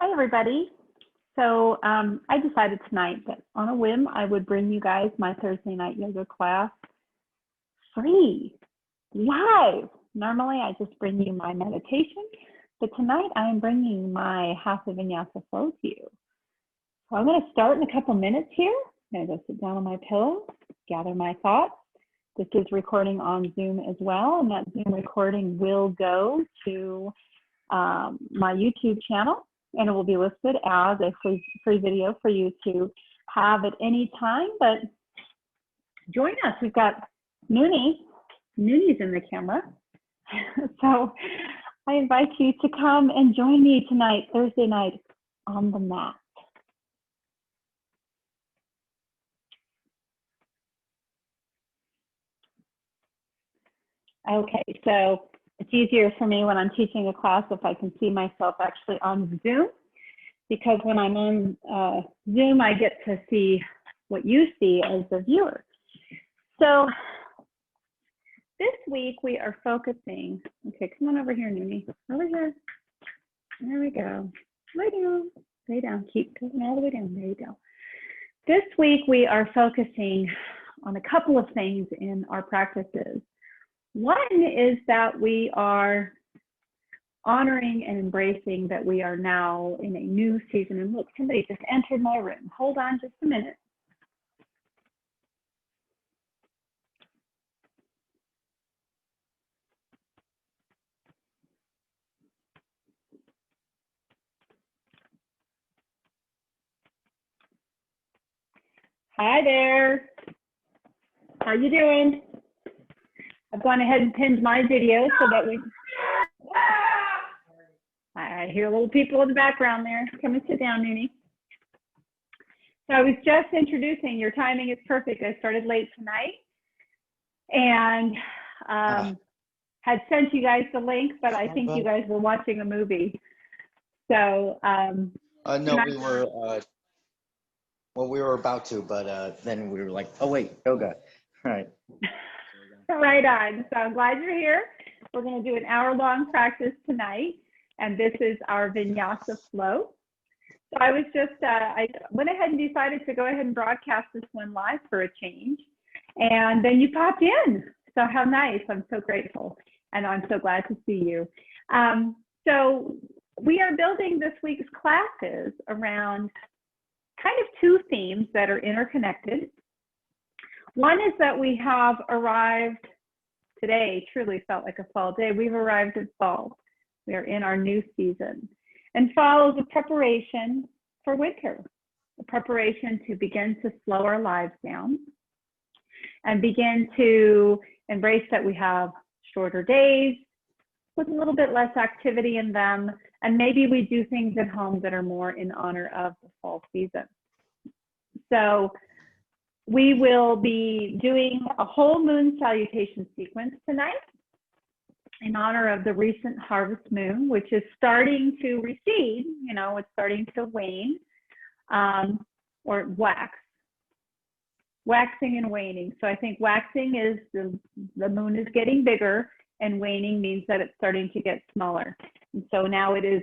Hi, everybody. So I decided tonight that on a whim, I would bring you guys my Thursday night yoga class free, live. Normally, I just bring you my meditation, but tonight I am bringing my Hatha Vinyasa flow to you. So I'm going to start in a couple minutes here. I'm going to go sit down on my pillow, gather my thoughts. This is recording on Zoom as well, and that Zoom recording will go to my YouTube channel, and it will be listed as a free video for you to have at any time. But join us. We've got Nooni's in the camera. So I invite you to come and join me tonight, Thursday night, on the mat. Okay, so it's easier for me when I'm teaching a class if I can see myself actually on Zoom, because when I'm on Zoom, I get to see what you see as the viewer. So this week we are focusing, okay, come on over here, Nooni, over here. There we go. Lay down, keep going all the way down, there you go. This week we are focusing on a couple of things in our practices. One is that we are honoring and embracing that we are now in a new season. And look, somebody just entered my room. Hold on just a minute. Hi there. How you doing? I've gone ahead and pinned my video so that we, I hear little people in the background there. Come and sit down, Nooni. So I was just introducing, your timing is perfect. I started late tonight and had sent you guys the link, but I think you guys were watching a movie. So no, we were, well, we were about to, but then we were like, oh wait, yoga, right. Right on. So I'm glad you're here. We're going to do an hour-long practice tonight, and this is our Vinyasa flow. So I was just, I went ahead and decided to go ahead and broadcast this one live for a change, and then you popped in. So how nice. I'm so grateful, and I'm so glad to see you. So we are building this week's classes around kind of two themes that are interconnected. One is that we have arrived today, truly felt like a fall day. We've arrived at fall. We are in our new season. And fall is a preparation for winter, a preparation to begin to slow our lives down and begin to embrace that we have shorter days with a little bit less activity in them. And maybe we do things at home that are more in honor of the fall season. So we will be doing a whole moon salutation sequence tonight in honor of the recent harvest moon, which is starting to recede. You know, it's starting to wane or wax, waxing and waning. So I think waxing is the moon is getting bigger, and waning means that it's starting to get smaller. And so now it is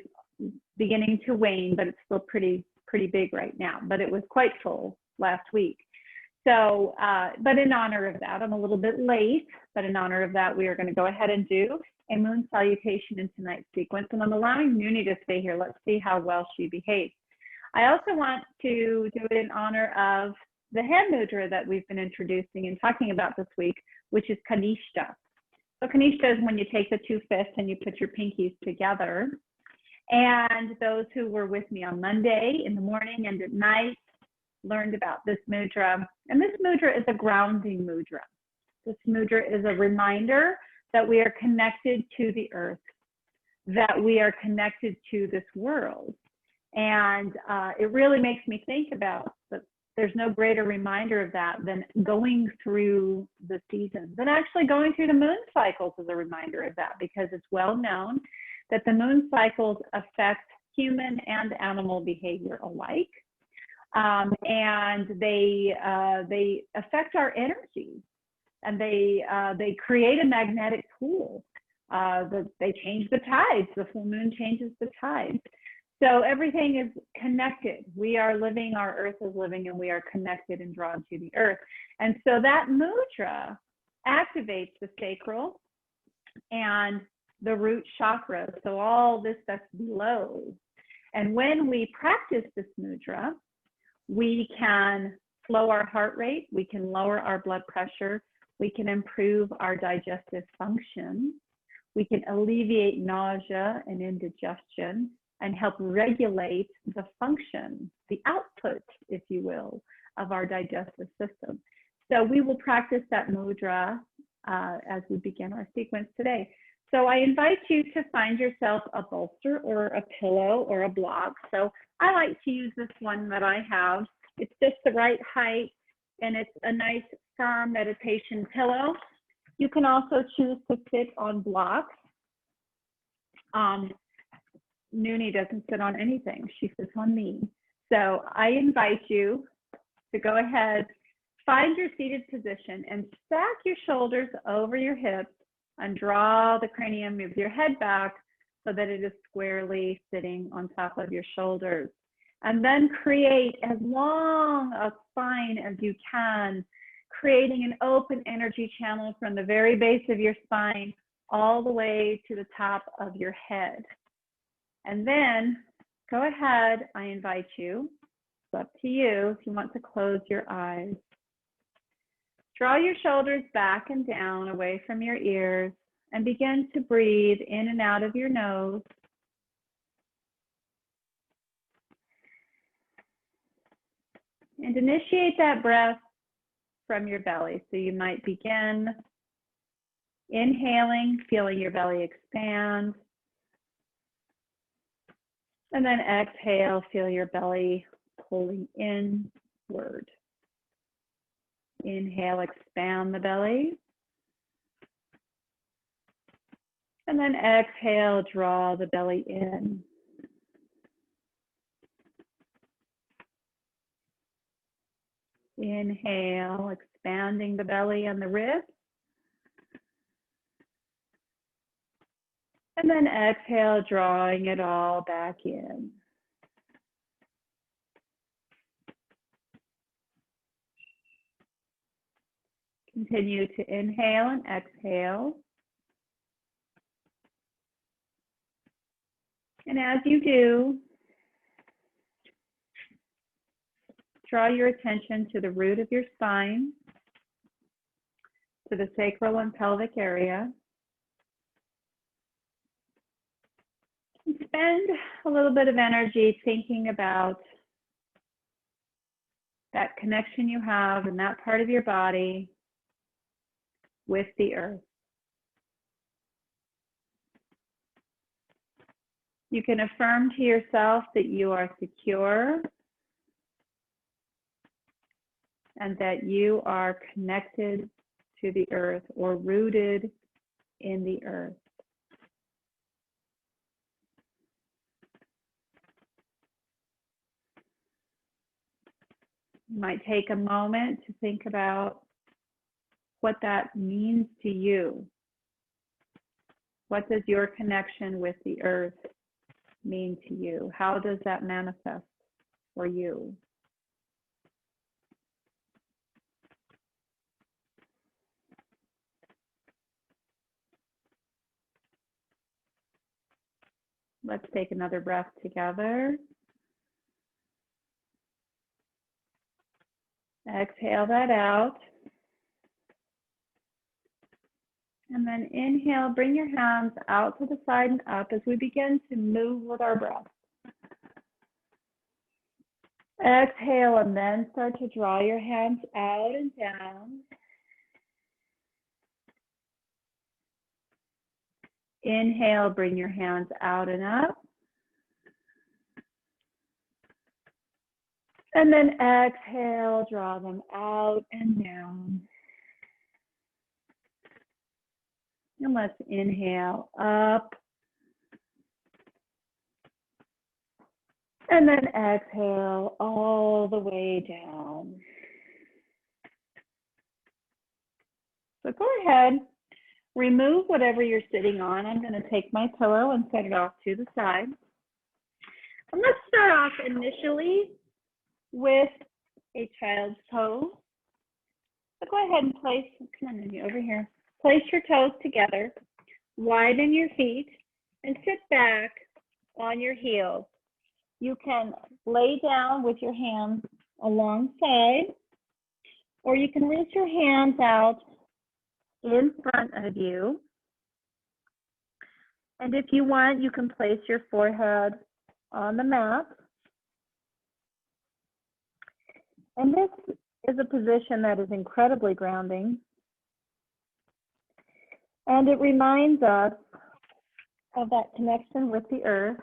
beginning to wane, but it's still pretty big right now. But it was quite full last week. So, but in honor of that, I'm a little bit late, but in honor of that, we are going to go ahead and do a moon salutation in tonight's sequence. And I'm allowing Nooni to stay here. Let's see how well she behaves. I also want to do it in honor of the hand mudra that we've been introducing and talking about this week, which is Kanishtha. So Kanishtha is when you take the two fists and you put your pinkies together. And those who were with me on Monday in the morning and at night learned about this mudra. And this mudra is a grounding mudra. This mudra is a reminder that we are connected to the earth, that we are connected to this world. And it really makes me think about that there's no greater reminder of that than going through the seasons. And actually going through the moon cycles is a reminder of that, because it's well known that the moon cycles affect human and animal behavior alike. And they affect our energy, and they create a magnetic pool. They change the tides. The full moon changes the tides. So everything is connected. We are living, our earth is living, and we are connected and drawn to the earth. And so that mudra activates the sacral and the root chakra. So all this that's below. And when we practice this mudra, we can slow our heart rate, we can lower our blood pressure, we can improve our digestive function, we can alleviate nausea and indigestion, and help regulate the function, the output, if you will, of our digestive system. So we will practice that mudra as we begin our sequence today. So I invite you to find yourself a bolster or a pillow or a block. So I like to use this one that I have. It's just the right height, and it's a nice firm meditation pillow. You can also choose to sit on blocks. Noonie doesn't sit on anything. She sits on me. So I invite you to go ahead, find your seated position, and stack your shoulders over your hips and draw the cranium of your head back so that it is squarely sitting on top of your shoulders. And then create as long a spine as you can, creating an open energy channel from the very base of your spine all the way to the top of your head. And then go ahead, I invite you, it's up to you if you want to close your eyes. Draw your shoulders back and down away from your ears and begin to breathe in and out of your nose. And initiate that breath from your belly. So you might begin inhaling, feeling your belly expand. And then exhale, feel your belly pulling inward. Inhale, expand the belly. And then exhale, draw the belly in. Inhale, expanding the belly and the ribs. And then exhale, drawing it all back in. Continue to inhale and exhale. And as you do, draw your attention to the root of your spine, to the sacral and pelvic area. And spend a little bit of energy thinking about that connection you have in that part of your body with the earth. You can affirm to yourself that you are secure and that you are connected to the earth or rooted in the earth. You might take a moment to think about what that means to you. What does your connection with the earth mean to you? How does that manifest for you? Let's take another breath together. Exhale that out. And then inhale, bring your hands out to the side and up as we begin to move with our breath. Exhale and then start to draw your hands out and down. Inhale, bring your hands out and up. And then exhale, draw them out and down. And let's inhale up. And then exhale all the way down. So go ahead, remove whatever you're sitting on. I'm going to take my pillow and set it off to the side. And let's start off initially with a child's pose. So go ahead and place, come on, Mindy, over here. Place your toes together, widen your feet, and sit back on your heels. You can lay down with your hands alongside, or you can reach your hands out in front of you. And if you want, you can place your forehead on the mat. And this is a position that is incredibly grounding. And it reminds us of that connection with the earth.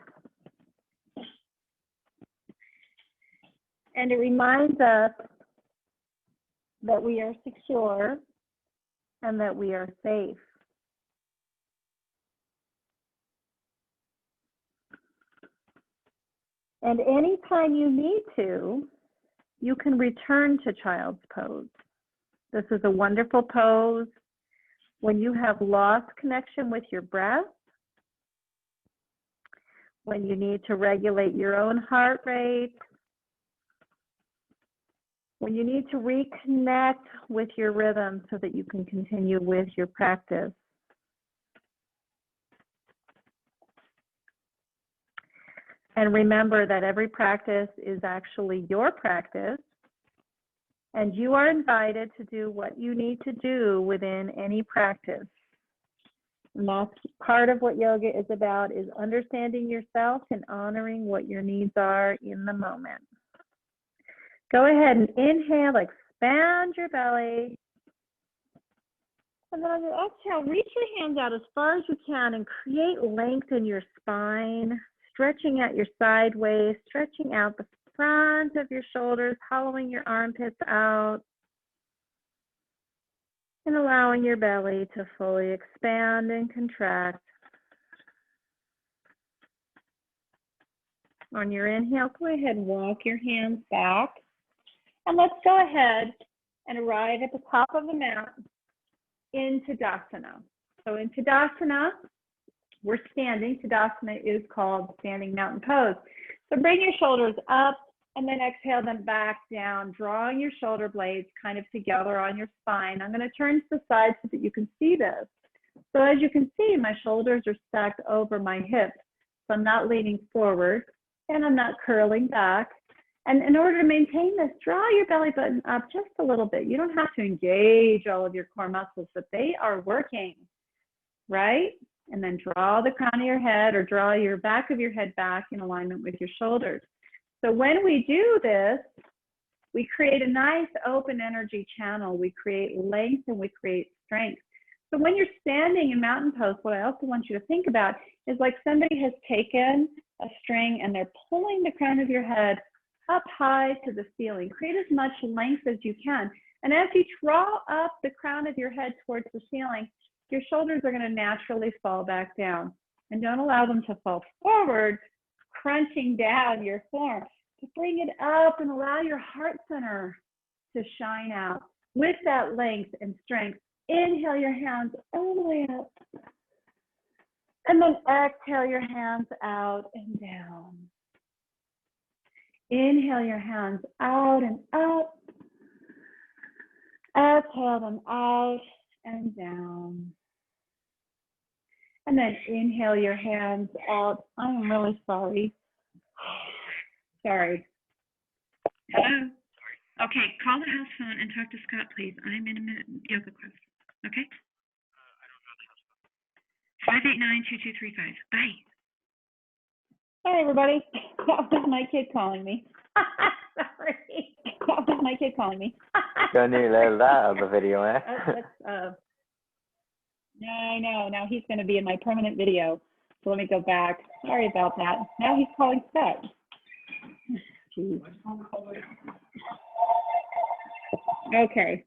And it reminds us that we are secure and that we are safe. And anytime you need to, you can return to child's pose. This is a wonderful pose when you have lost connection with your breath, when you need to regulate your own heart rate, when you need to reconnect with your rhythm so that you can continue with your practice. And remember that every practice is actually your practice, and you are invited to do what you need to do within any practice. And that's part of what yoga is about, is understanding yourself and honoring what your needs are in the moment. Go ahead and inhale, expand your belly. And then on your exhale, reach your hands out as far as you can and create length in your spine, stretching out your sideways, stretching out the front of your shoulders, hollowing your armpits out, and allowing your belly to fully expand and contract. On your inhale, go ahead and walk your hands back. And let's go ahead and arrive at the top of the mat in Tadasana. So in Tadasana, we're standing. Tadasana is called standing mountain pose. So bring your shoulders up and then exhale them back down, drawing your shoulder blades kind of together on your spine. I'm going to turn to the side so that you can see this. So as you can see, my shoulders are stacked over my hips. So I'm not leaning forward and I'm not curling back. And in order to maintain this, draw your belly button up just a little bit. You don't have to engage all of your core muscles, but they are working, right? And then draw the crown of your head or draw your back of your head back in alignment with your shoulders. So when we do this, we create a nice open energy channel. We create length and we create strength. So when you're standing in mountain pose, what I also want you to think about is like somebody has taken a string and they're pulling the crown of your head up high to the ceiling. Create as much length as you can. And as you draw up the crown of your head towards the ceiling, your shoulders are going to naturally fall back down. And don't allow them to fall forward, crunching down your form. To bring it up and allow your heart center to shine out with that length and strength. Inhale your hands all the way up. And then exhale your hands out and down. Inhale your hands out and up. Exhale them out and down. And then inhale your hands out. I'm really sorry. Sorry. Hello? Okay, call the house phone and talk to Scott, please. I'm in a yoga class. Okay? I don't know. 589-2235. Bye. Hi, everybody. That was my kid calling me. Sorry. That was my kid calling me. Don't need to let that out of the video, eh? No, I know. Now he's going to be in my permanent video. So let me go back. Sorry about that. Now he's calling Scott. Jeez. Okay.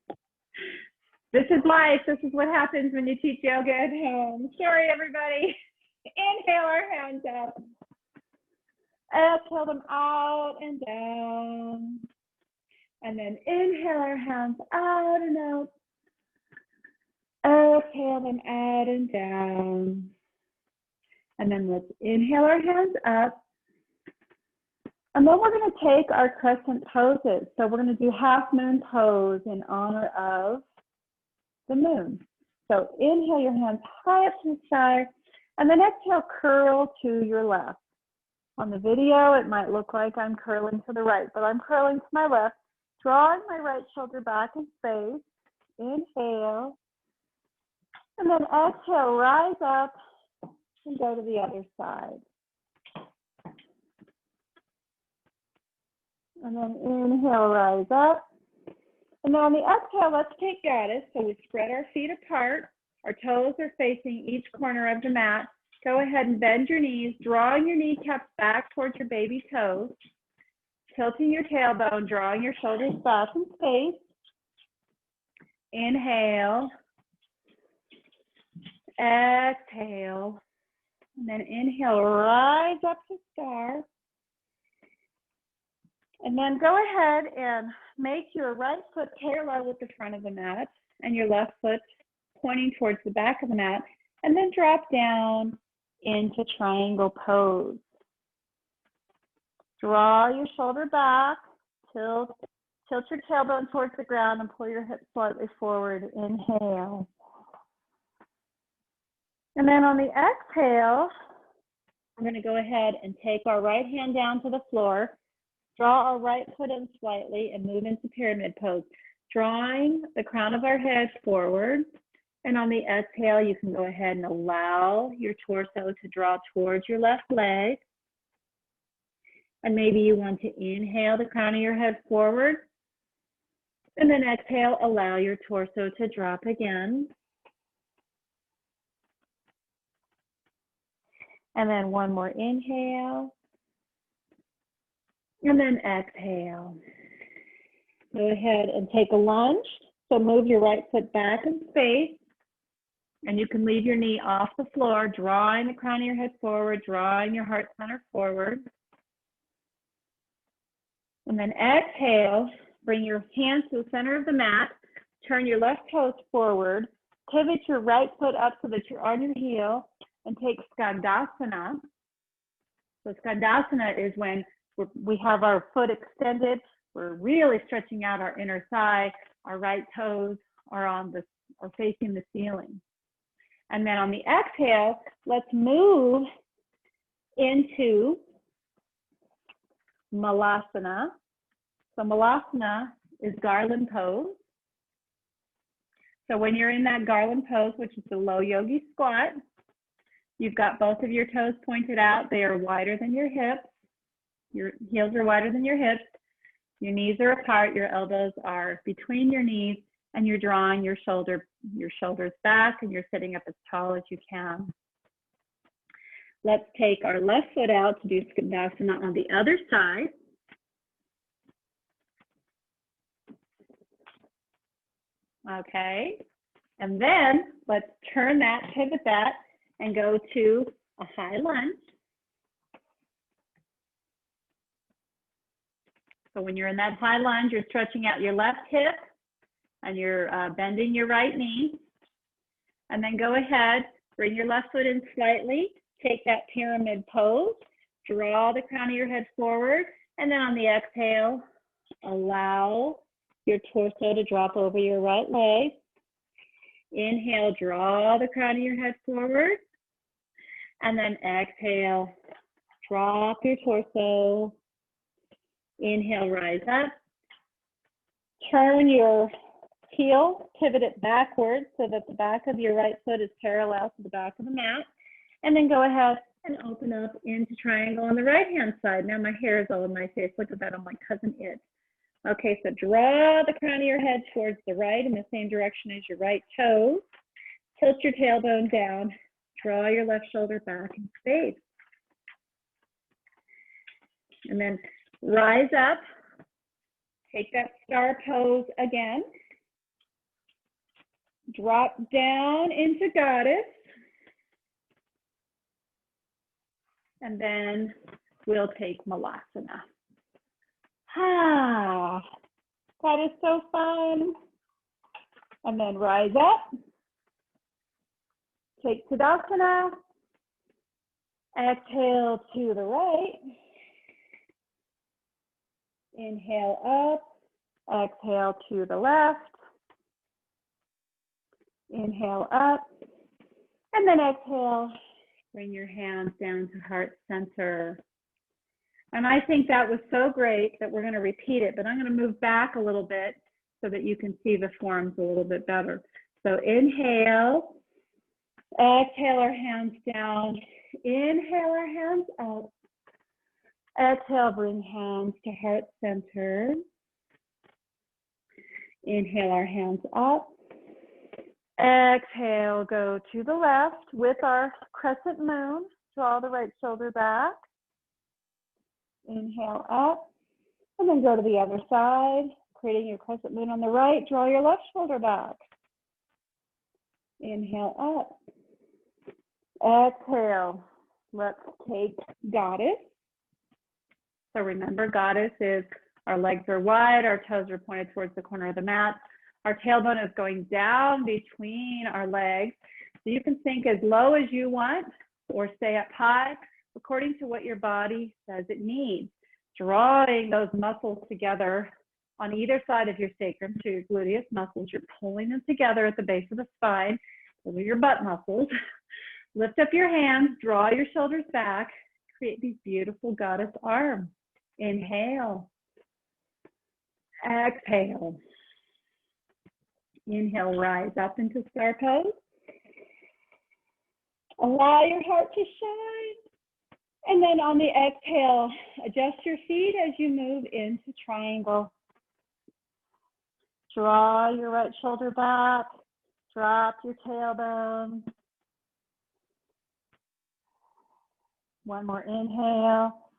This is life. This is what happens when you teach yoga at home. Sorry, everybody. Inhale our hands up. Exhale them out and down. And then inhale our hands out and out. Exhale them out and down. And then let's inhale our hands up. And then we're going to take our crescent poses. So we're going to do half moon pose in honor of the moon. So inhale your hands high up to the sky, and then exhale, curl to your left. On the video, it might look like I'm curling to the right, but I'm curling to my left, drawing my right shoulder back in space. Inhale, and then exhale, rise up and go to the other side. And then inhale, rise up. And then on the exhale, let's take goddess. So we spread our feet apart. Our toes are facing each corner of the mat. Go ahead and bend your knees, drawing your kneecaps back towards your baby toes. Tilting your tailbone, drawing your shoulders back in space. Inhale. Exhale. And then inhale, rise up to star. And then go ahead and make your right foot parallel with the front of the mat and your left foot pointing towards the back of the mat, and then drop down into triangle pose. Draw your shoulder back, tilt your tailbone towards the ground and pull your hips slightly forward. Inhale. And then on the exhale, we're going to go ahead and take our right hand down to the floor. Draw our right foot in slightly and move into pyramid pose, drawing the crown of our head forward. And on the exhale, you can go ahead and allow your torso to draw towards your left leg. And maybe you want to inhale the crown of your head forward. And then exhale, allow your torso to drop again. And then one more inhale. And then exhale. Go ahead and take a lunge. So move your right foot back in space. And you can leave your knee off the floor, drawing the crown of your head forward, drawing your heart center forward. And then exhale, bring your hands to the center of the mat, turn your left toes forward, pivot your right foot up so that you're on your heel, and take Skandasana. So Skandasana is when we have our foot extended, we're really stretching out our inner thigh, our right toes are facing the ceiling. And then on the exhale, let's move into Malasana. So Malasana is garland pose. So when you're in that garland pose, which is the low yogi squat, you've got both of your toes pointed out. They are wider than your hips. Your heels are wider than your hips. Your knees are apart. Your elbows are between your knees, and you're drawing your shoulders back, and you're sitting up as tall as you can. Let's take our left foot out to do Skandasana on the other side. Okay, and then let's turn that, pivot that, and go to a high lunge. So when you're in that high lunge, you're stretching out your left hip and you're bending your right knee. And then go ahead, bring your left foot in slightly, take that pyramid pose, draw the crown of your head forward, and then on the exhale, allow your torso to drop over your right leg. Inhale, draw the crown of your head forward. And then exhale, drop your torso. Inhale, rise up. Turn your heel, pivot it backwards so that the back of your right foot is parallel to the back of the mat. And then go ahead and open up into triangle on the right-hand side. Now my hair is all in my face. Look at that on my cousin It. Okay, so draw the crown of your head towards the right in the same direction as your right toe. Tilt your tailbone down. Draw your left shoulder back in space. And then rise up. Take that star pose again. Drop down into goddess. And then we'll take Malasana. Ah, that is so fun. And then rise up. Take Tadasana. Exhale to the right. Inhale up, exhale to the left. Inhale up, and then exhale, bring your hands down to heart center. And I think that was so great that we're going to repeat it, but I'm going to move back a little bit so that you can see the forms a little bit better. So inhale, exhale our hands down, inhale our hands up, exhale, bring hands to heart center. Inhale our hands up, exhale, go to the left with our crescent moon, draw the right shoulder back. Inhale up, and then go to the other side, creating your crescent moon on the right, draw your left shoulder back. Inhale up, exhale, let's take goddess. So remember, goddess is our legs are wide, our toes are pointed towards the corner of the mat. Our tailbone is going down between our legs. So you can sink as low as you want or stay up high according to what your body says it needs. Drawing those muscles together on either side of your sacrum, so your gluteus muscles, you're pulling them together at the base of the spine. Those are your butt muscles. Lift up your hands, draw your shoulders back, create these beautiful goddess arms. Inhale, exhale. Inhale, rise up into star pose. Allow your heart to shine. And then on the exhale, adjust your feet as you move into triangle. Draw your right shoulder back. Drop your tailbone. One more inhale.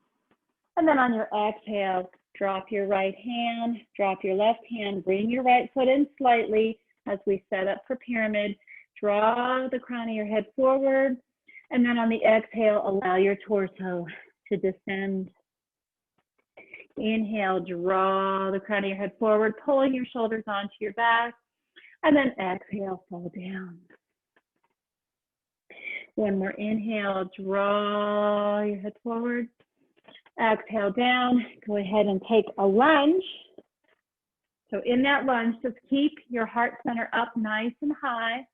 And then on your exhale, drop your right hand, drop your left hand, bring your right foot in slightly as we set up for pyramid. Draw the crown of your head forward. And then on the exhale, allow your torso to descend. Inhale, draw the crown of your head forward, pulling your shoulders onto your back. And then exhale, fall down. One more inhale, draw your head forward. Exhale down, go ahead and take a lunge. So in that lunge, just keep your heart center up nice and high,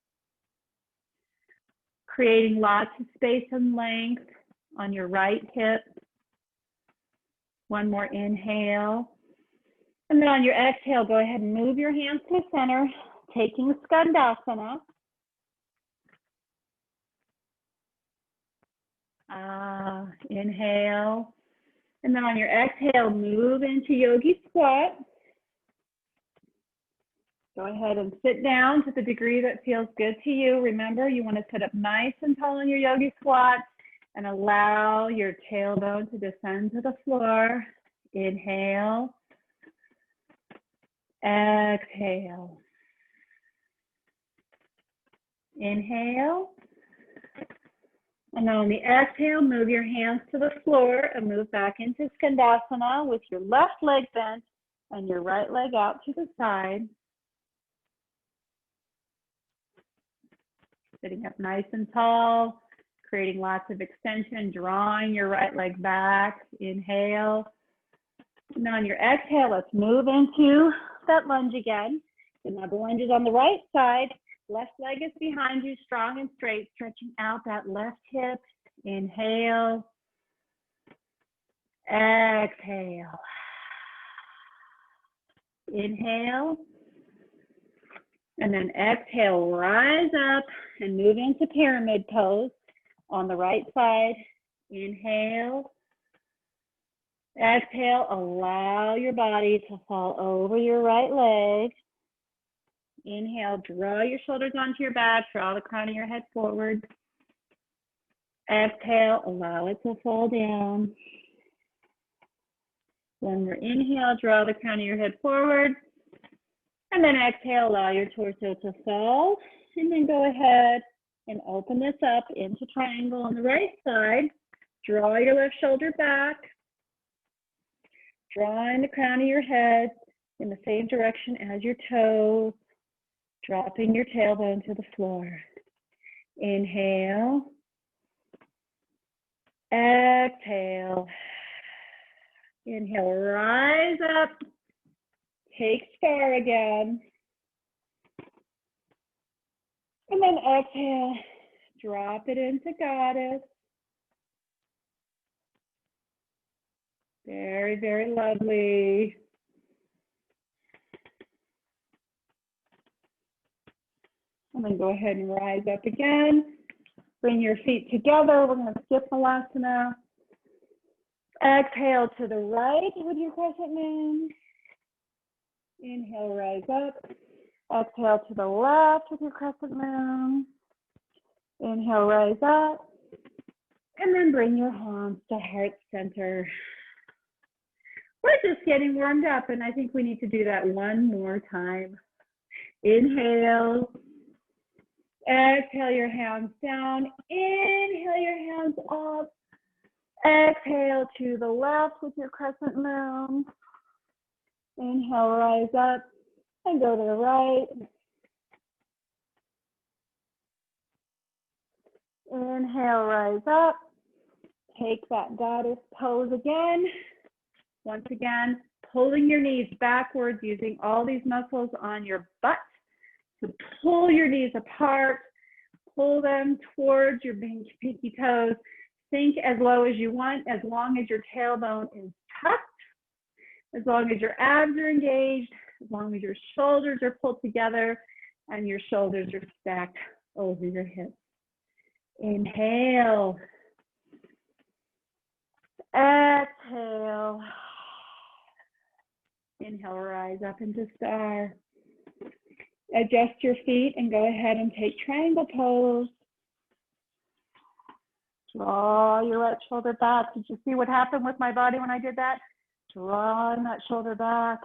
creating lots of space and length on your right hip. One more inhale. And then on your exhale, go ahead and move your hands to the center, taking Skandasana. Inhale. And then on your exhale, move into yogi squat. Go ahead and sit down to the degree that feels good to you. Remember, you want to sit up nice and tall in your yogi squat and allow your tailbone to descend to the floor. Inhale. Exhale. Inhale. And then on the exhale, move your hands to the floor and move back into Skandasana with your left leg bent and your right leg out to the side. Sitting up nice and tall, creating lots of extension, drawing your right leg back. Inhale. And then on your exhale, let's move into that lunge again. Another lunge is on the right side. Left leg is behind you, strong and straight, stretching out that left hip. Inhale. Exhale. Inhale. And then exhale, rise up and move into pyramid pose on the right side. Inhale. Exhale, allow your body to fall over your right leg. Inhale, draw your shoulders onto your back, draw the crown of your head forward. Exhale, allow it to fall down. One more inhale, draw the crown of your head forward. And then exhale, allow your torso to fall. And then go ahead and open this up into triangle on the right side. Draw your left shoulder back. Drawing the crown of your head in the same direction as your toes. Dropping your tailbone to the floor. Inhale. Exhale. Inhale, rise up. Take star again. And then exhale, drop it into goddess. Very, very lovely. And then go ahead and rise up again. Bring your feet together. We're going to skip Malasana. Exhale to the right with your crescent moon. Inhale, rise up. Exhale to the left with your crescent moon. Inhale, rise up. And then bring your hands to heart center. We're just getting warmed up, and I think we need to do that one more time. Inhale. Exhale your hands down. Inhale your hands up. Exhale to the left with your crescent moon. Inhale, rise up and go to the right. Inhale, rise up. Take that goddess pose again. Once again, pulling your knees backwards using all these muscles on your butt to pull your knees apart, pull them towards your pinky toes. Sink as low as you want, as long as your tailbone is tucked, as long as your abs are engaged, as long as your shoulders are pulled together and your shoulders are stacked over your hips. Inhale. Exhale. Inhale, rise up into star. Adjust your feet and go ahead and take triangle pose. Draw your right shoulder back. Did you see what happened with my body when I did that? Drawing that shoulder back.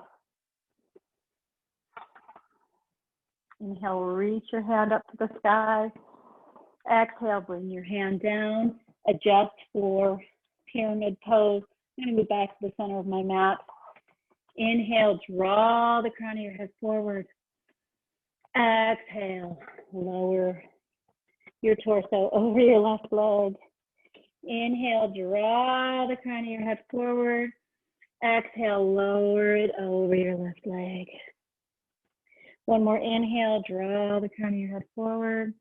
Inhale, reach your hand up to the sky. Exhale, bring your hand down. Adjust for pyramid pose. I'm going to move back to the center of my mat. Inhale, draw the crown of your head forward. Exhale, lower your torso over your left leg. Inhale, draw the crown of your head forward. Exhale, lower it over your left leg. One more inhale, draw the crown of your head forward.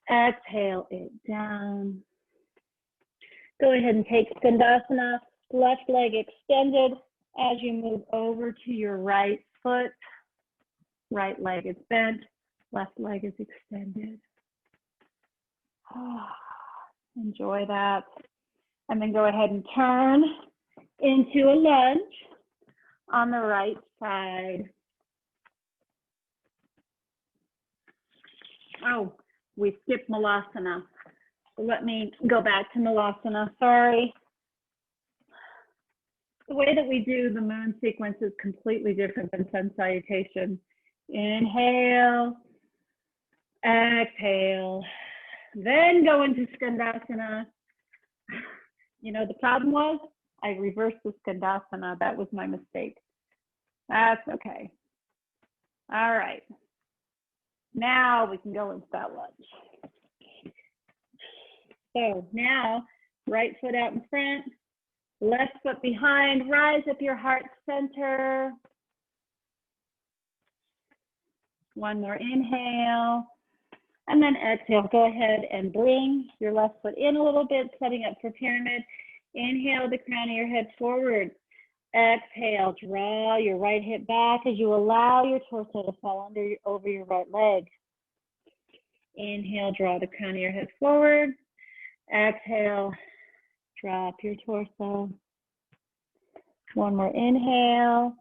Exhale it down. Go ahead and take Skandasana, left leg extended as you move over to your right foot. Right leg is bent, left leg is extended. Enjoy that. And then go ahead and turn into a lunge on the right side. Oh, we skipped Malasana. Let me go back to Malasana, sorry. The way that we do the moon sequence is completely different than sun salutation. Inhale, exhale, then go into Skandasana. You know, the problem was I reversed the Skandasana. That was my mistake. That's okay. All right. Now we can go into that lunge. So now, right foot out in front, left foot behind, rise up your heart center. One more inhale. And then exhale, go ahead and bring your left foot in a little bit, setting up for pyramid. Inhale the crown of your head forward. Exhale, draw your right hip back as you allow your torso to fall over your right leg. Inhale, draw the crown of your head forward. Exhale, drop your torso. One more inhale.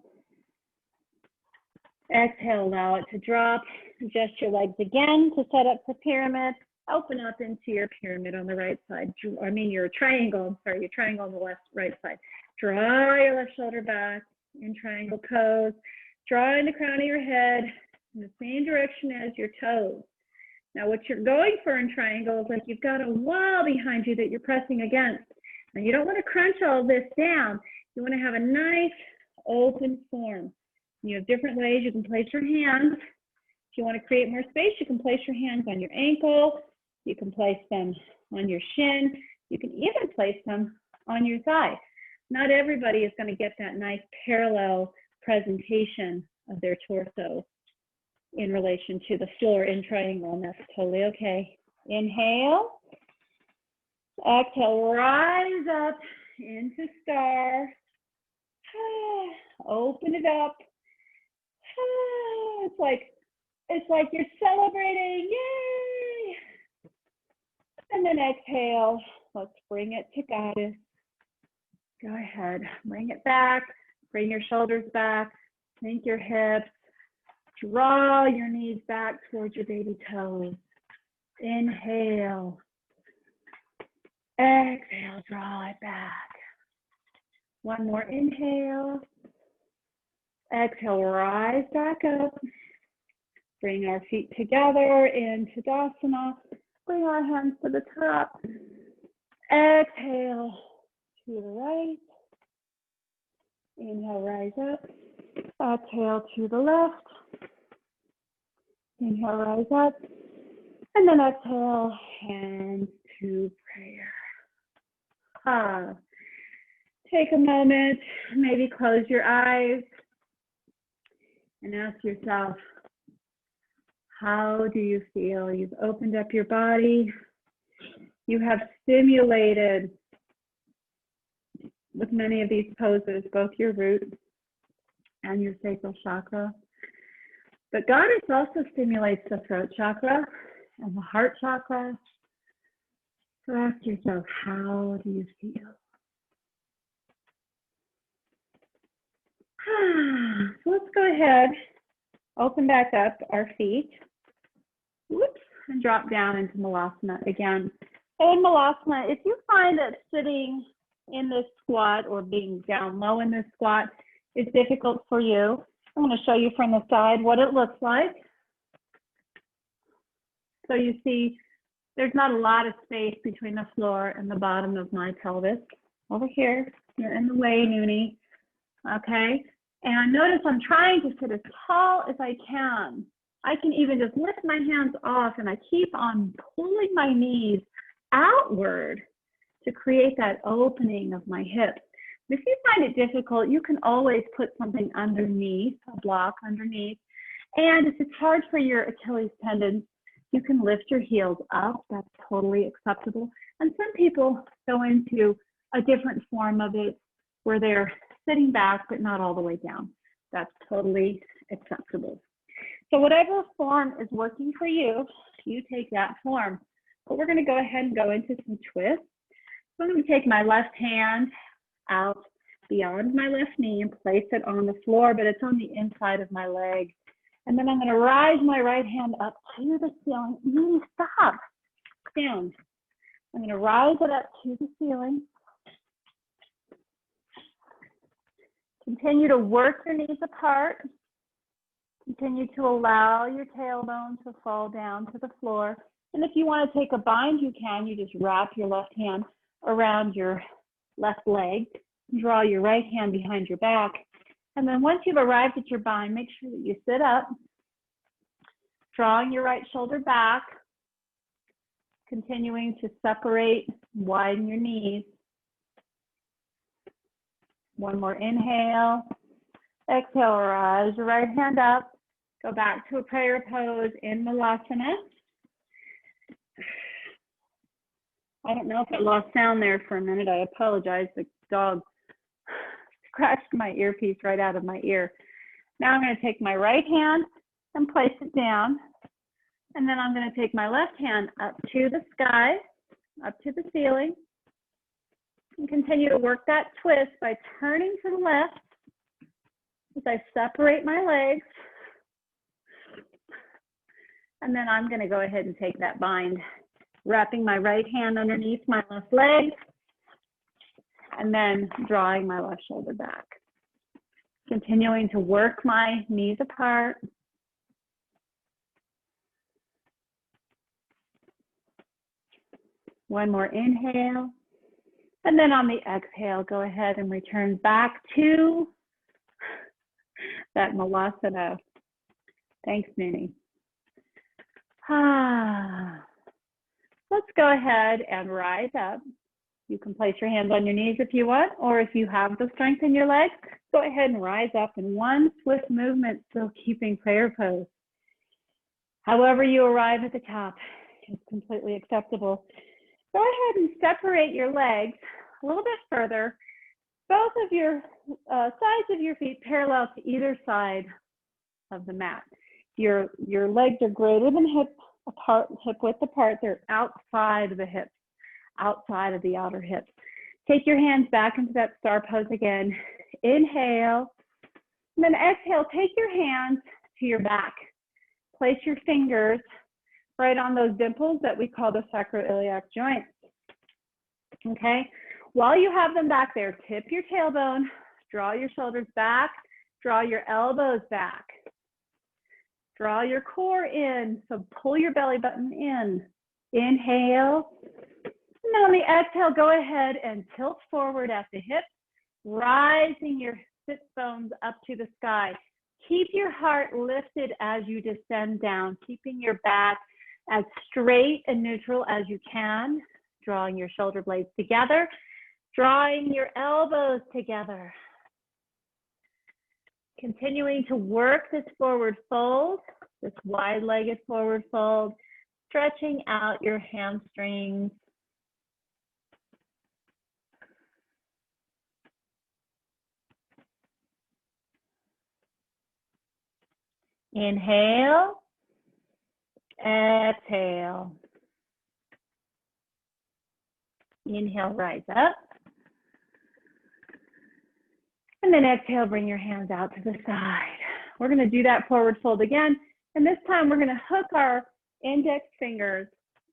Exhale, allow it to drop. Adjust your legs again to set up for pyramid. Open up into your pyramid on the right side. I mean your triangle, I'm sorry, your triangle on the right side. Draw your left shoulder back in triangle pose. Drawing the crown of your head in the same direction as your toes. Now what you're going for in triangle is like you've got a wall behind you that you're pressing against. Now you don't want to crunch all this down. You want to have a nice open form. You have different ways you can place your hands. If you want to create more space, you can place your hands on your ankle. You can place them on your shin. You can even place them on your thigh. Not everybody is going to get that nice parallel presentation of their torso in relation to the floor in triangle, and that's totally okay. Inhale. Exhale, rise up into star. Open it up. It's like you're celebrating. Yay! And then exhale. Let's bring it to goddess. Go ahead. Bring it back. Bring your shoulders back. Sink your hips. Draw your knees back towards your baby toes. Inhale. Exhale, draw it back. One more inhale. Exhale, rise back up. Bring our feet together into Tadasana. Bring our hands to the top. Exhale to the right. Inhale, rise up. Exhale to the left. Inhale, rise up. And then exhale, hands to prayer. Take a moment, maybe close your eyes and ask yourself, how do you feel? You've opened up your body. You have stimulated with many of these poses, both your root and your sacral chakra. But goddess also stimulates the throat chakra and the heart chakra. So ask yourself, how do you feel? So let's go ahead, open back up our feet. Whoops, and drop down into Malasana again. In Malasana, if you find that sitting in this squat or being down low in this squat is difficult for you, I'm going to show you from the side what it looks like. So you see, there's not a lot of space between the floor and the bottom of my pelvis. Over here, you're in the way, Noonie. Okay, and notice I'm trying to sit as tall as I can. I can even just lift my hands off and I keep on pulling my knees outward to create that opening of my hips. If you find it difficult, you can always put something underneath, a block underneath. And if it's hard for your Achilles tendons, you can lift your heels up. That's totally acceptable. And some people go into a different form of it where they're sitting back but not all the way down. That's totally acceptable. So whatever form is working for you, you take that form. But we're going to go ahead and go into some twists. So I'm going to take my left hand out beyond my left knee and place it on the floor, but it's on the inside of my leg. And then I'm going to rise my right hand up to the ceiling. Noonie, stop. Down. I'm going to rise it up to the ceiling. Continue to work your knees apart. Continue to allow your tailbone to fall down to the floor. And if you want to take a bind, you can. You just wrap your left hand around your left leg. Draw your right hand behind your back. And then once you've arrived at your bind, make sure that you sit up, drawing your right shoulder back, continuing to separate, widen your knees. One more inhale. Exhale, rise your right hand up. Go back to a prayer pose in Malasana. I don't know if I lost sound there for a minute. I apologize. The dog scratched my earpiece right out of my ear. Now I'm going to take my right hand and place it down. And then I'm going to take my left hand up to the sky, up to the ceiling. And continue to work that twist by turning to the left as I separate my legs. And then I'm going to go ahead and take that bind, wrapping my right hand underneath my left leg, and then drawing my left shoulder back. Continuing to work my knees apart. One more inhale. And then on the exhale, go ahead and return back to that Malasana. Thanks, Noonie. Let's go ahead and rise up. You can place your hands on your knees if you want, or if you have the strength in your legs, go ahead and rise up in one swift movement, still keeping prayer pose. However you arrive at the top is completely acceptable. Go ahead and separate your legs a little bit further. Both of your sides of your feet parallel to either side of the mat. Your legs are greater than hip width apart. They're outside of the hips, outside of the outer hips. Take your hands back into that star pose again. Inhale, and then exhale. Take your hands to your back. Place your fingers right on those dimples that we call the sacroiliac joints. Okay? While you have them back there, tip your tailbone, draw your shoulders back, draw your elbows back. Draw your core in, so pull your belly button in. Inhale. And then on the exhale, go ahead and tilt forward at the hips, rising your sit bones up to the sky. Keep your heart lifted as you descend down, keeping your back as straight and neutral as you can, drawing your shoulder blades together, drawing your elbows together. Continuing to work this forward fold, this wide-legged forward fold, stretching out your hamstrings. Inhale, exhale. Inhale, rise up. And then exhale, bring your hands out to the side. We're going to do that forward fold again. And this time we're going to hook our index fingers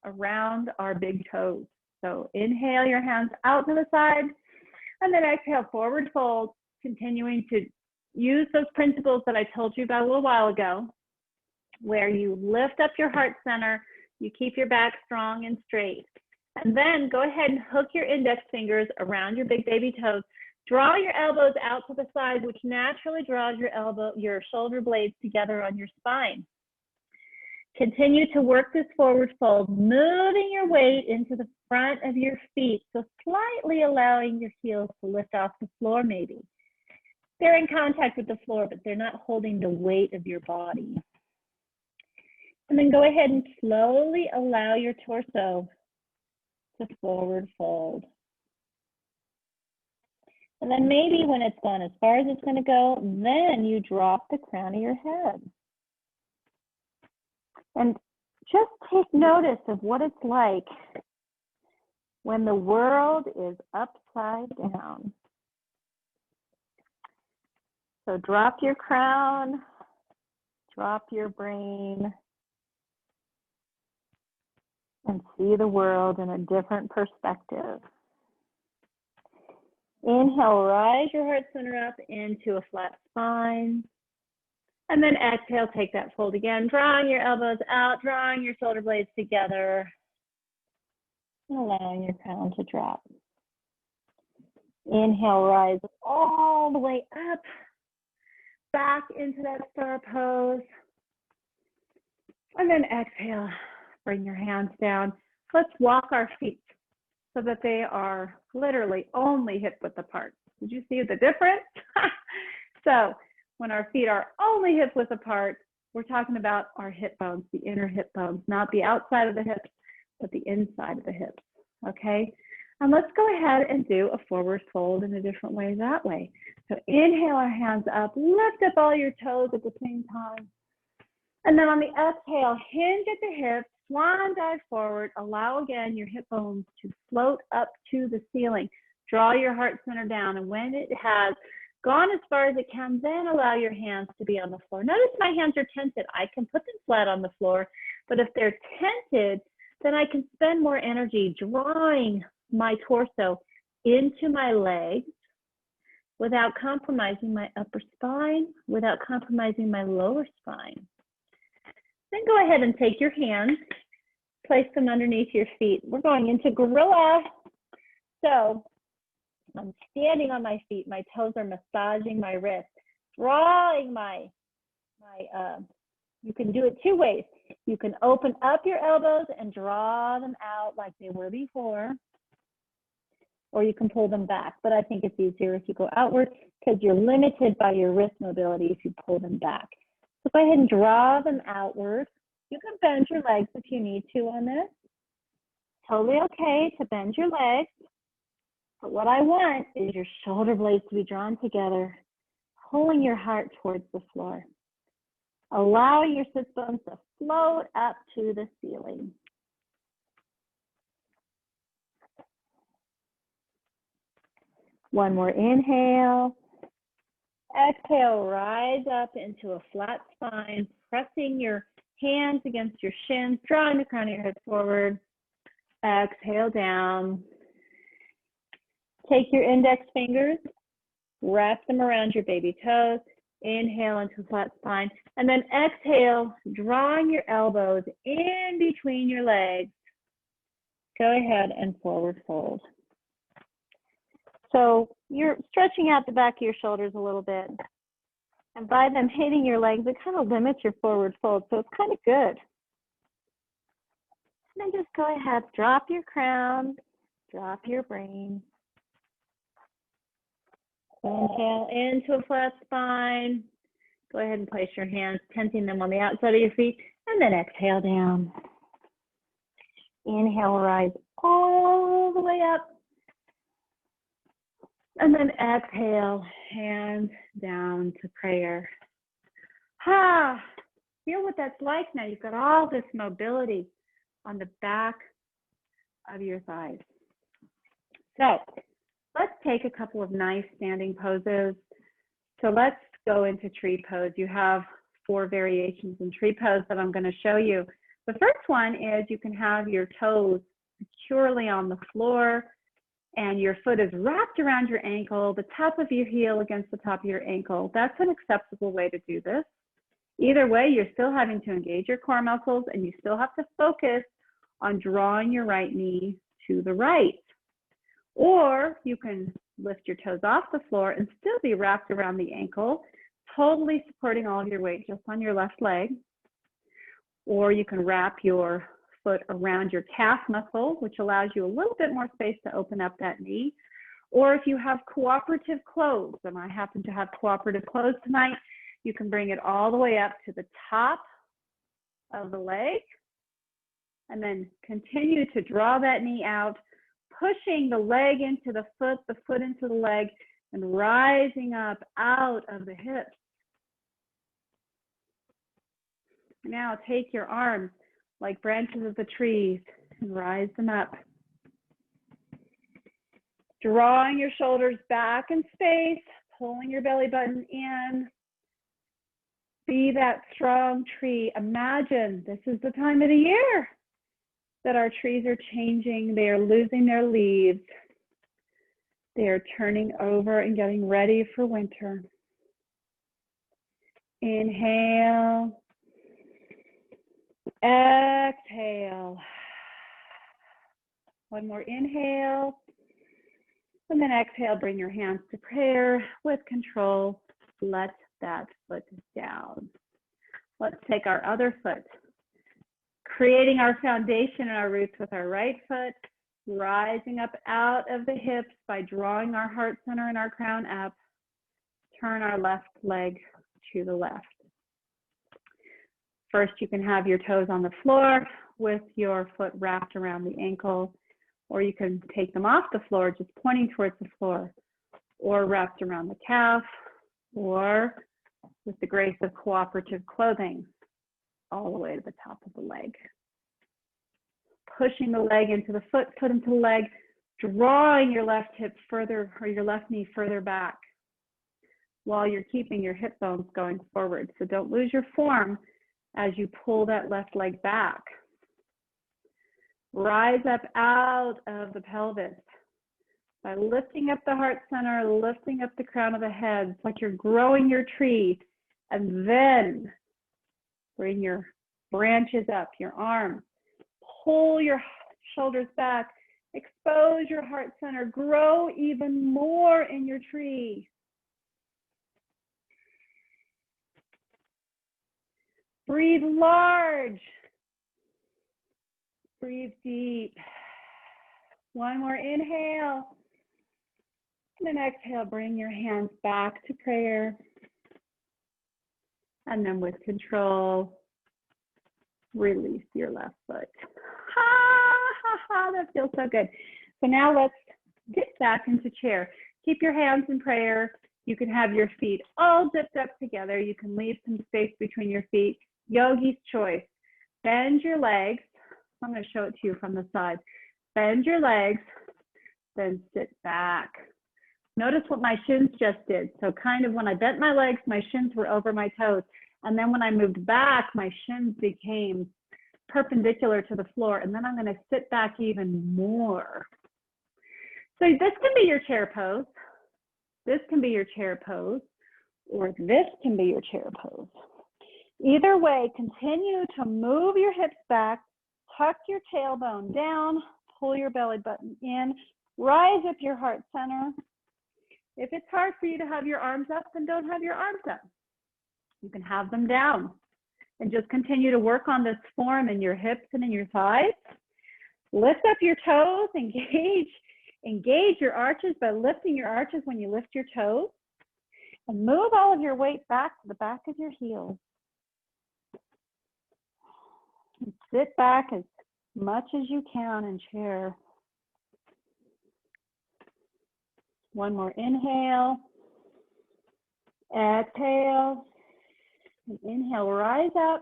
around our big toes. So inhale your hands out to the side. And then exhale, forward fold, continuing to use those principles that I told you about a little while ago, where you lift up your heart center, you keep your back strong and straight. And then go ahead and hook your index fingers around your big baby toes. Draw your elbows out to the side, which naturally draws your shoulder blades together on your spine. Continue to work this forward fold, moving your weight into the front of your feet, so slightly allowing your heels to lift off the floor maybe. They're in contact with the floor, but they're not holding the weight of your body. And then go ahead and slowly allow your torso to forward fold. And then maybe when it's gone as far as it's going to go, then you drop the crown of your head. And just take notice of what it's like when the world is upside down. So drop your crown, drop your brain, and see the world in a different perspective. Inhale, rise your heart center up into a flat spine. And then exhale, take that fold again, drawing your elbows out, drawing your shoulder blades together, and allowing your crown to drop. Inhale, rise all the way up, back into that star pose. And then exhale, bring your hands down. Let's walk our feet so that they are literally only hip width apart. Did you see the difference? So when our feet are only hip width apart, we're talking about our hip bones, the inner hip bones, not the outside of the hips, but the inside of the hips, okay? And let's go ahead and do a forward fold in a different way that way. So inhale our hands up, lift up all your toes at the same time. And then on the exhale, hinge at the hips, swan dive forward, allow again your hip bones to float up to the ceiling. Draw your heart center down, and when it has gone as far as it can, then allow your hands to be on the floor. Notice my hands are tented. I can put them flat on the floor, but if they're tented, then I can spend more energy drawing my torso into my legs without compromising my upper spine, without compromising my lower spine. Then go ahead and take your hands, place them underneath your feet. We're going into gorilla. So I'm standing on my feet, my toes are massaging my wrist, drawing you can do it two ways. You can open up your elbows and draw them out like they were before. or you can pull them back. But I think it's easier if you go outward because you're limited by your wrist mobility if you pull them back. So go ahead and draw them outward. You can bend your legs if you need to on this. Totally okay to bend your legs. But what I want is your shoulder blades to be drawn together, pulling your heart towards the floor, allowing your sit bones to float up to the ceiling. One more inhale. Exhale, rise up into a flat spine, pressing your hands against your shins, drawing the crown of your head forward. Exhale down. Take your index fingers, wrap them around your baby toes. Inhale into a flat spine. And then exhale, drawing your elbows in between your legs. Go ahead and forward fold. So you're stretching out the back of your shoulders a little bit. And by them hitting your legs, it kind of limits your forward fold. So it's kind of good. And then just go ahead, drop your crown, drop your brain. Inhale into a flat spine. Go ahead and place your hands, tenting them on the outside of your feet, and then exhale down. Inhale, rise all the way up. And then exhale, hands down to prayer. Feel what that's like now. You've got all this mobility on the back of your thighs. So let's take a couple of nice standing poses. So let's go into tree pose. You have 4 variations in tree pose that I'm going to show you. The first one is you can have your toes securely on the floor and your foot is wrapped around your ankle, the top of your heel against the top of your ankle. That's an acceptable way to do this. Either way, you're still having to engage your core muscles and you still have to focus on drawing your right knee to the right. Or you can lift your toes off the floor and still be wrapped around the ankle, totally supporting all of your weight just on your left leg. Or you can wrap your foot around your calf muscle, which allows you a little bit more space to open up that knee. Or if you have cooperative clothes, and I happen to have cooperative clothes tonight, you can bring it all the way up to the top of the leg and then continue to draw that knee out, pushing the leg into the foot into the leg, and rising up out of the hips. Now take your arms like branches of the trees and rise them up. Drawing your shoulders back in space, pulling your belly button in. Be that strong tree. Imagine this is the time of the year that our trees are changing. They are losing their leaves. They are turning over and getting ready for winter. Inhale. Exhale. One more inhale. And then exhale, bring your hands to prayer with control. Let that foot down. Let's take our other foot. Creating our foundation and our roots with our right foot, rising up out of the hips by drawing our heart center and our crown up. Turn our left leg to the left. First, you can have your toes on the floor with your foot wrapped around the ankle, or you can take them off the floor, just pointing towards the floor, or wrapped around the calf, or with the grace of cooperative clothing, all the way to the top of the leg. Pushing the leg into the foot into the leg, drawing your left hip further, or your left knee further back, while you're keeping your hip bones going forward. So don't lose your form as you pull that left leg back. Rise up out of the pelvis by lifting up the heart center, lifting up the crown of the head. It's like you're growing your tree, and then bring your branches up, your arms, pull your shoulders back, expose your heart center, grow even more in your tree. Breathe large. Breathe deep. One more inhale. And then exhale, bring your hands back to prayer. And then with control, release your left foot. Ha, ha, ha, that feels so good. So now let's get back into chair. Keep your hands in prayer. You can have your feet all dipped up together. You can leave some space between your feet. Yogi's choice. Bend your legs. I'm going to show it to you from the side. Bend your legs, then sit back. Notice what my shins just did. So kind of when I bent my legs, my shins were over my toes. And then when I moved back, my shins became perpendicular to the floor. And then I'm going to sit back even more. So this can be your chair pose. This can be your chair pose, or this can be your chair pose. Either way, continue to move your hips back, tuck your tailbone down, pull your belly button in, rise up your heart center. If it's hard for you to have your arms up, then don't have your arms up. You can have them down and just continue to work on this form in your hips and in your thighs. Lift up your toes, engage your arches by lifting your arches when you lift your toes, and move all of your weight back to the back of your heels. And sit back as much as you can in chair. One more inhale, exhale, and inhale, rise up.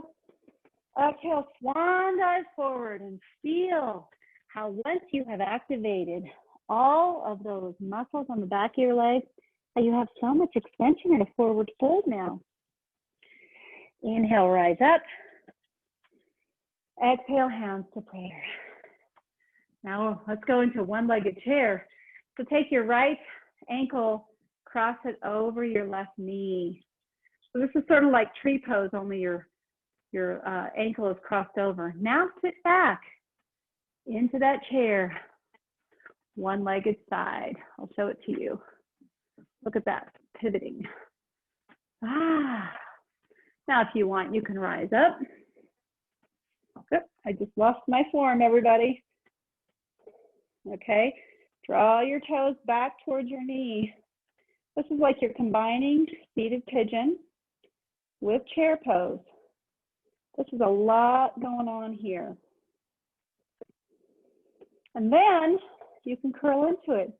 Exhale, swan dive forward and feel how once you have activated all of those muscles on the back of your legs, that you have so much extension and a forward fold now. Inhale, rise up. Exhale, hands to prayer. Now let's go into one-legged chair. So take your right ankle, cross it over your left knee. So this is sort of like tree pose, only your ankle is crossed over. Now sit back into that chair, one-legged side. I'll show it to you. Look at that, pivoting. Ah. Now if you want, you can rise up. Okay, I just lost my form, everybody. Okay, draw your toes back towards your knee. This is like you're combining seated pigeon with chair pose. This is a lot going on here. And then you can curl into it.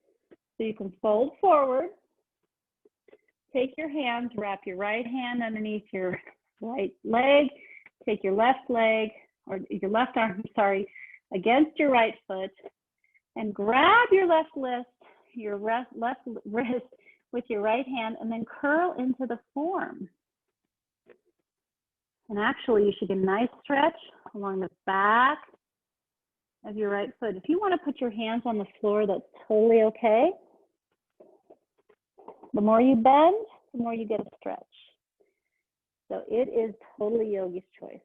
So you can fold forward, take your hands, wrap your right hand underneath your right leg, take your left leg, or your left arm, sorry, against your right foot, and grab your left wrist with your right hand, and then curl into the form. And actually, you should get a nice stretch along the back of your right foot. If you want to put your hands on the floor, that's totally okay. The more you bend, the more you get a stretch. So it is totally yogi's choice.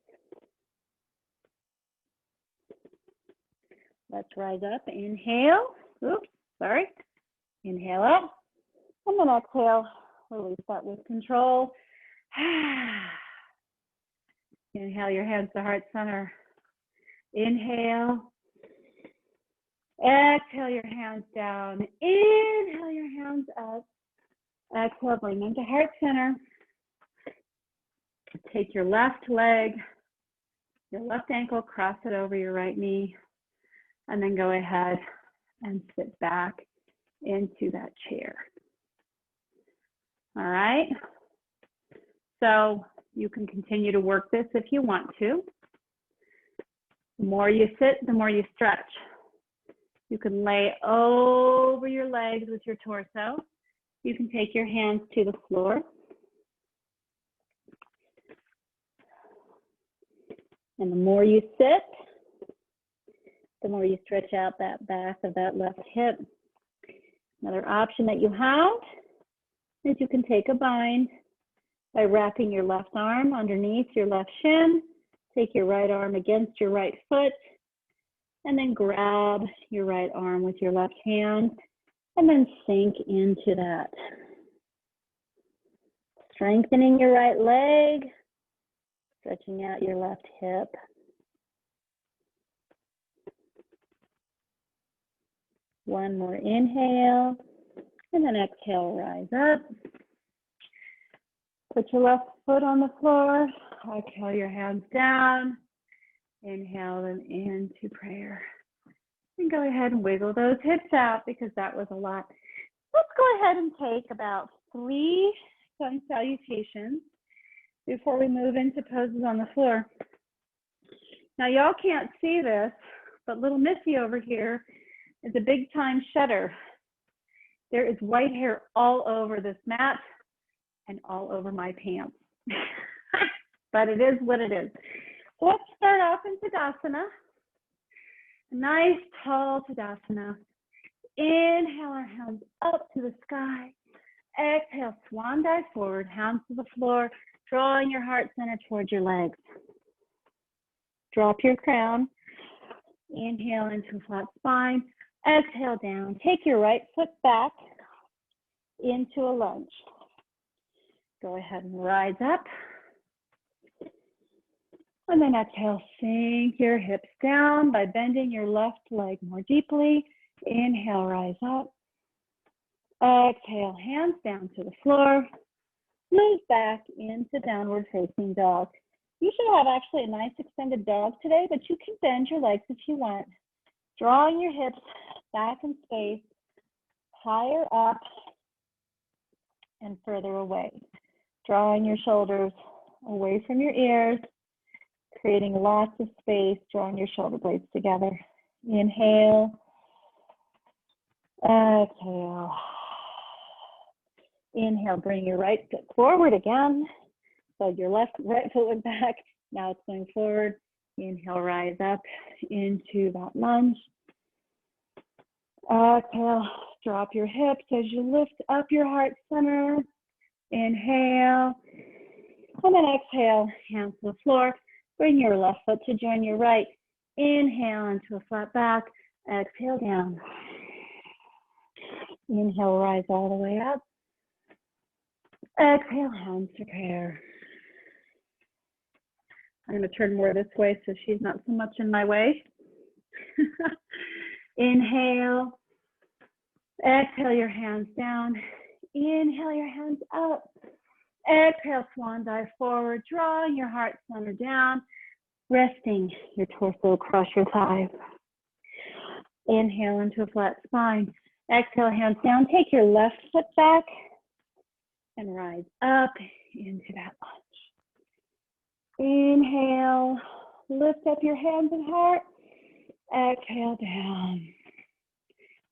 Let's rise up. Inhale. Oops, sorry. Inhale up. And then exhale. Release that with control. Inhale your hands to heart center. Inhale. Exhale your hands down. Inhale your hands up. Exhale, bring them to heart center. Take your left leg, your left ankle, cross it over your right knee, and then go ahead and sit back into that chair. All right. So you can continue to work this if you want to. The more you sit, the more you stretch. You can lay over your legs with your torso. You can take your hands to the floor. And the more you sit, the more you stretch out that back of that left hip. Another option that you have is you can take a bind by wrapping your left arm underneath your left shin, take your right arm against your right foot, and then grab your right arm with your left hand, and then sink into that. Strengthening your right leg, stretching out your left hip. One more inhale, And then exhale, rise up. Put your left foot on the floor. Exhale your hands down. Inhale them into prayer. And go ahead and wiggle those hips out because that was a lot. Let's go ahead and take about 3 sun salutations before we move into poses on the floor. Now y'all can't see this, but little Missy over here is a big time shedder. There is white hair all over this mat and all over my pants. But it is what it is. So let's start off in Tadasana. A nice tall Tadasana. Inhale our hands up to the sky. Exhale, swan dive forward, hands to the floor, drawing your heart center towards your legs. Drop your crown. Inhale into a flat spine. Exhale down. Take your right foot back into a lunge. Go ahead and rise up. And then exhale, sink your hips down by bending your left leg more deeply. Inhale, rise up. Exhale, hands down to the floor. Move back into downward facing dog. You should have actually a nice extended dog today, but you can bend your legs if you want. Drawing your hips back in space, higher up and further away. Drawing your shoulders away from your ears, creating lots of space, drawing your shoulder blades together. Inhale, exhale. Inhale, bring your right foot forward again. So your right foot went back, now it's going forward. Inhale, rise up into that lunge. Exhale, drop your hips as you lift up your heart center. Inhale, and then exhale, hands to the floor. Bring your left foot to join your right. Inhale into a flat back. Exhale down. Inhale, rise all the way up. Exhale, hands to prayer. I'm going to turn more this way so she's not so much in my way. Inhale. Exhale your hands down. Inhale your hands up. Exhale, swan dive forward, drawing your heart center down, resting your torso across your thighs. Inhale into a flat spine. Exhale, hands down. Take your left foot back and rise up into that lunge. Inhale, lift up your hands and heart. Exhale, down.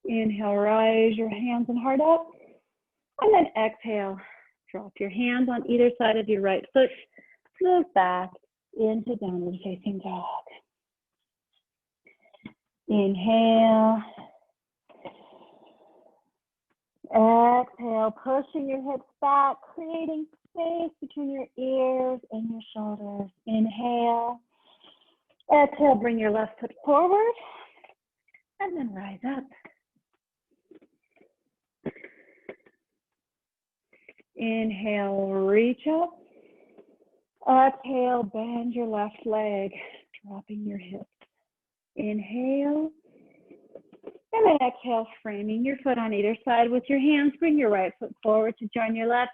Inhale, rise your hands and heart up. And then exhale, drop your hands on either side of your right foot. Move back into downward facing dog. Inhale. Exhale, pushing your hips back, creating space between your ears and your shoulders. Inhale. Exhale, bring your left foot forward and then rise up. Inhale, reach up. Exhale, bend your left leg, dropping your hips. Inhale. And then exhale, framing your foot on either side with your hands. Bring your right foot forward to join your left.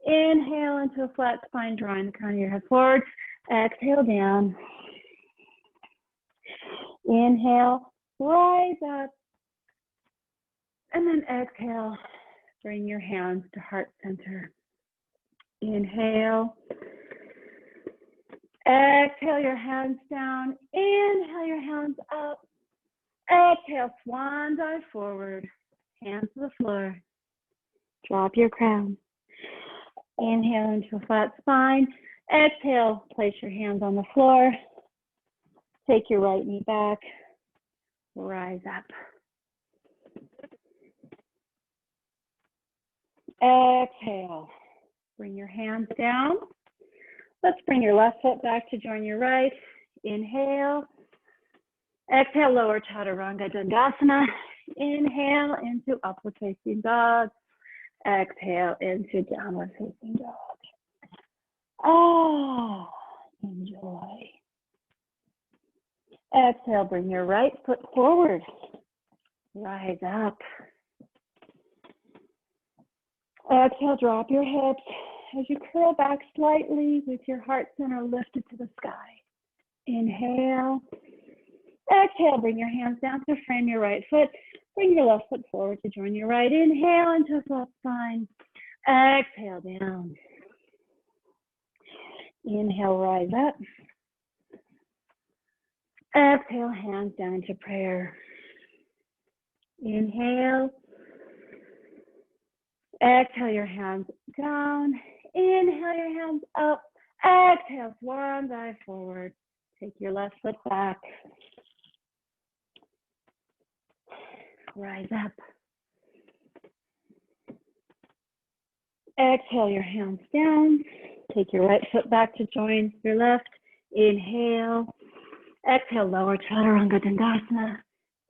Inhale into a flat spine, drawing the crown of your head forward. Exhale, down. Inhale, rise up. And then exhale, bring your hands to heart center. Inhale. Exhale your hands down. Inhale your hands up. Exhale, swan dive forward. Hands to the floor. Drop your crown. Inhale into a flat spine. Exhale, place your hands on the floor. Take your right knee back. Rise up. Exhale. Bring your hands down. Let's bring your left foot back to join your right. Inhale. Exhale, lower chaturanga dandasana. Inhale into upward facing dog. Exhale into downward facing dog. Oh, enjoy. Exhale, bring your right foot forward. Rise up. Exhale, drop your hips as you curl back slightly with your heart center lifted to the sky. Inhale. Exhale, bring your hands down to frame your right foot. Bring your left foot forward to join your right. Inhale into a flat spine. Exhale, down. Inhale, rise up. Exhale, hands down to prayer. Inhale. Exhale, your hands down. Inhale, your hands up. Exhale, swan dive forward. Take your left foot back. Rise up. Exhale, your hands down. Take your right foot back to join your left. Inhale. Exhale, lower chaturanga dandasana.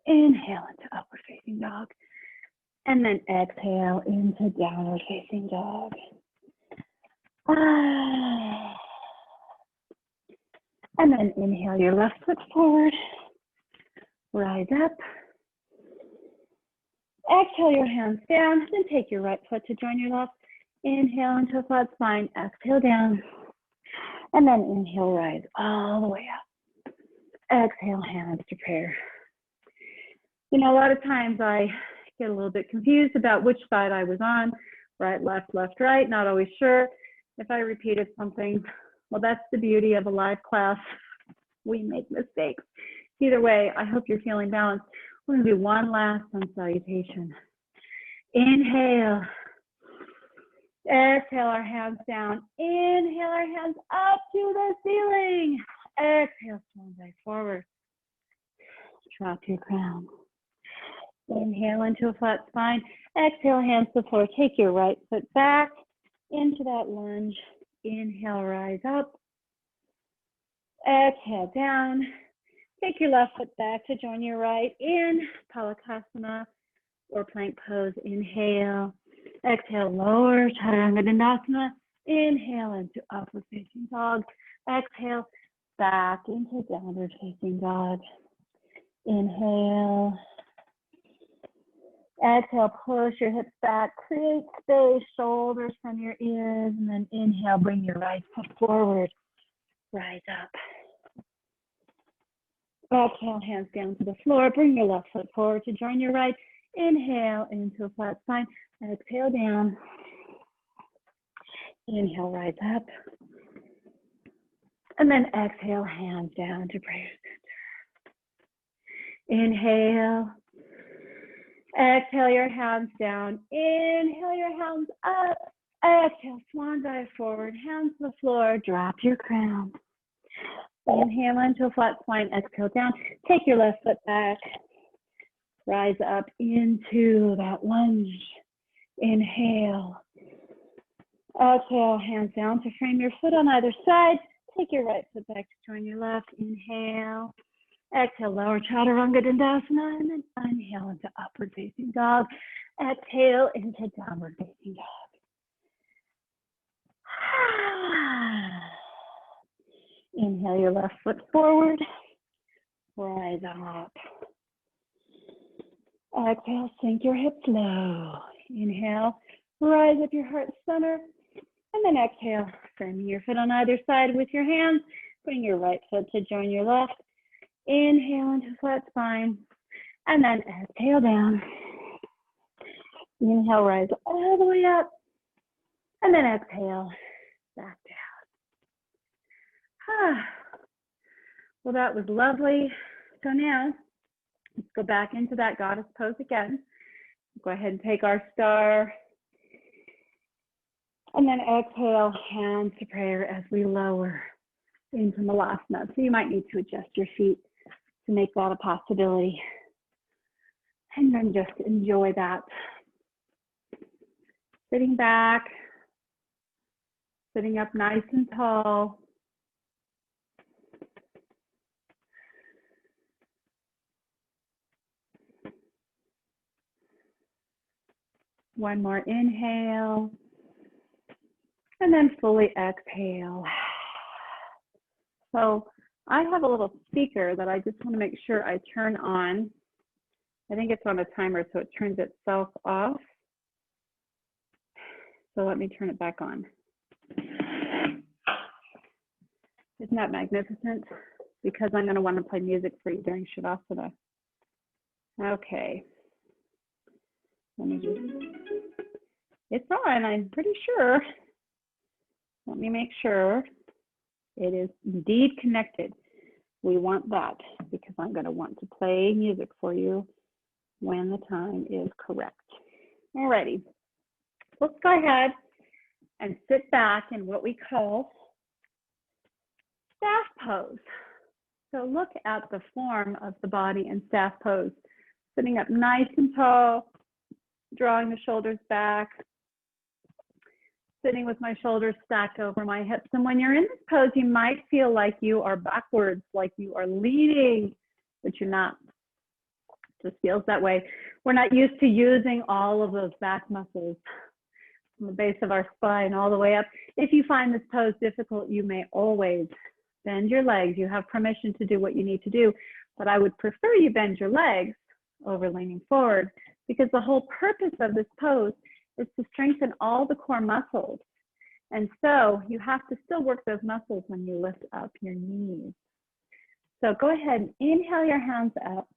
Inhale into upward facing dog. And then exhale into downward facing dog. And then inhale your left foot forward. Rise up. Exhale your hands down. Then take your right foot to join your left. Inhale into a flat spine. Exhale down. And then inhale, rise all the way up. Exhale, hands to prayer. You know, a lot of times I get a little bit confused about which side I was on. Right, left, left, right. Not always sure if I repeated something. Well, that's the beauty of a live class. We make mistakes. Either way, I hope you're feeling balanced. We're going to do one last sun salutation. Inhale. Exhale our hands down. Inhale our hands up to the ceiling. Exhale, swan dive forward. Drop your crown. Inhale into a flat spine. Exhale, hands to the floor. Take your right foot back into that lunge. Inhale, rise up. Exhale, down. Take your left foot back to join your right in Palakasana or plank pose. Inhale. Exhale, lower chaturanga dandasana. Inhale into upward facing dog. Exhale, back into downward facing dog. Inhale. Exhale, push your hips back, create space, shoulders from your ears, and then inhale, bring your right foot forward, rise up. Exhale, hands down to the floor, bring your left foot forward to join your right. Inhale into a flat spine, exhale down. Inhale, rise up. And then exhale, hands down to prayer center. Inhale. Exhale your hands down. Inhale your hands up. Exhale, swan dive forward. Hands to the floor. Drop your crown. Inhale into a flat spine. Exhale down. Take your left foot back. Rise up into that lunge. Inhale. Exhale, hands down to frame your foot on either side. Take your right foot back to join your left. Inhale. Exhale, lower chaturanga dandasana, and then inhale into upward facing dog. Exhale into downward facing dog. Inhale your left foot forward. Rise up. Exhale, sink your hips low. Inhale, rise up your heart center. And then exhale, framing your foot on either side with your hands. Bring your right foot to join your left. Inhale into flat spine, and then exhale down. Inhale, rise all the way up, and then exhale, back down. Well, that was lovely. So now, let's go back into that goddess pose again. Go ahead and take our star, and then exhale, hands to prayer as we lower into Malasana. So you might need to adjust your feet to make that a possibility. And then just enjoy that. Sitting back, sitting up nice and tall. One more inhale. And then fully exhale. So I have a little speaker that I just want to make sure I turn on. I think it's on a timer, so it turns itself off. So let me turn it back on. Isn't that magnificent? Because I'm going to want to play music for you during Shavasana. Okay. Let me just, it's on, I'm pretty sure. Let me make sure it is indeed connected. We want that because I'm going to want to play music for you when the time is correct. Alrighty, let's go ahead and sit back in what we call staff pose. So look at the form of the body in staff pose. Sitting up nice and tall, drawing the shoulders back, sitting with my shoulders stacked over my hips. And when you're in this pose, you might feel like you are backwards, like you are leaning, but you're not. It just feels that way. We're not used to using all of those back muscles from the base of our spine all the way up. If you find this pose difficult, you may always bend your legs. You have permission to do what you need to do, but I would prefer you bend your legs over leaning forward, because the whole purpose of this pose is to strengthen all the core muscles. And so you have to still work those muscles when you lift up your knees. So go ahead and inhale your hands up.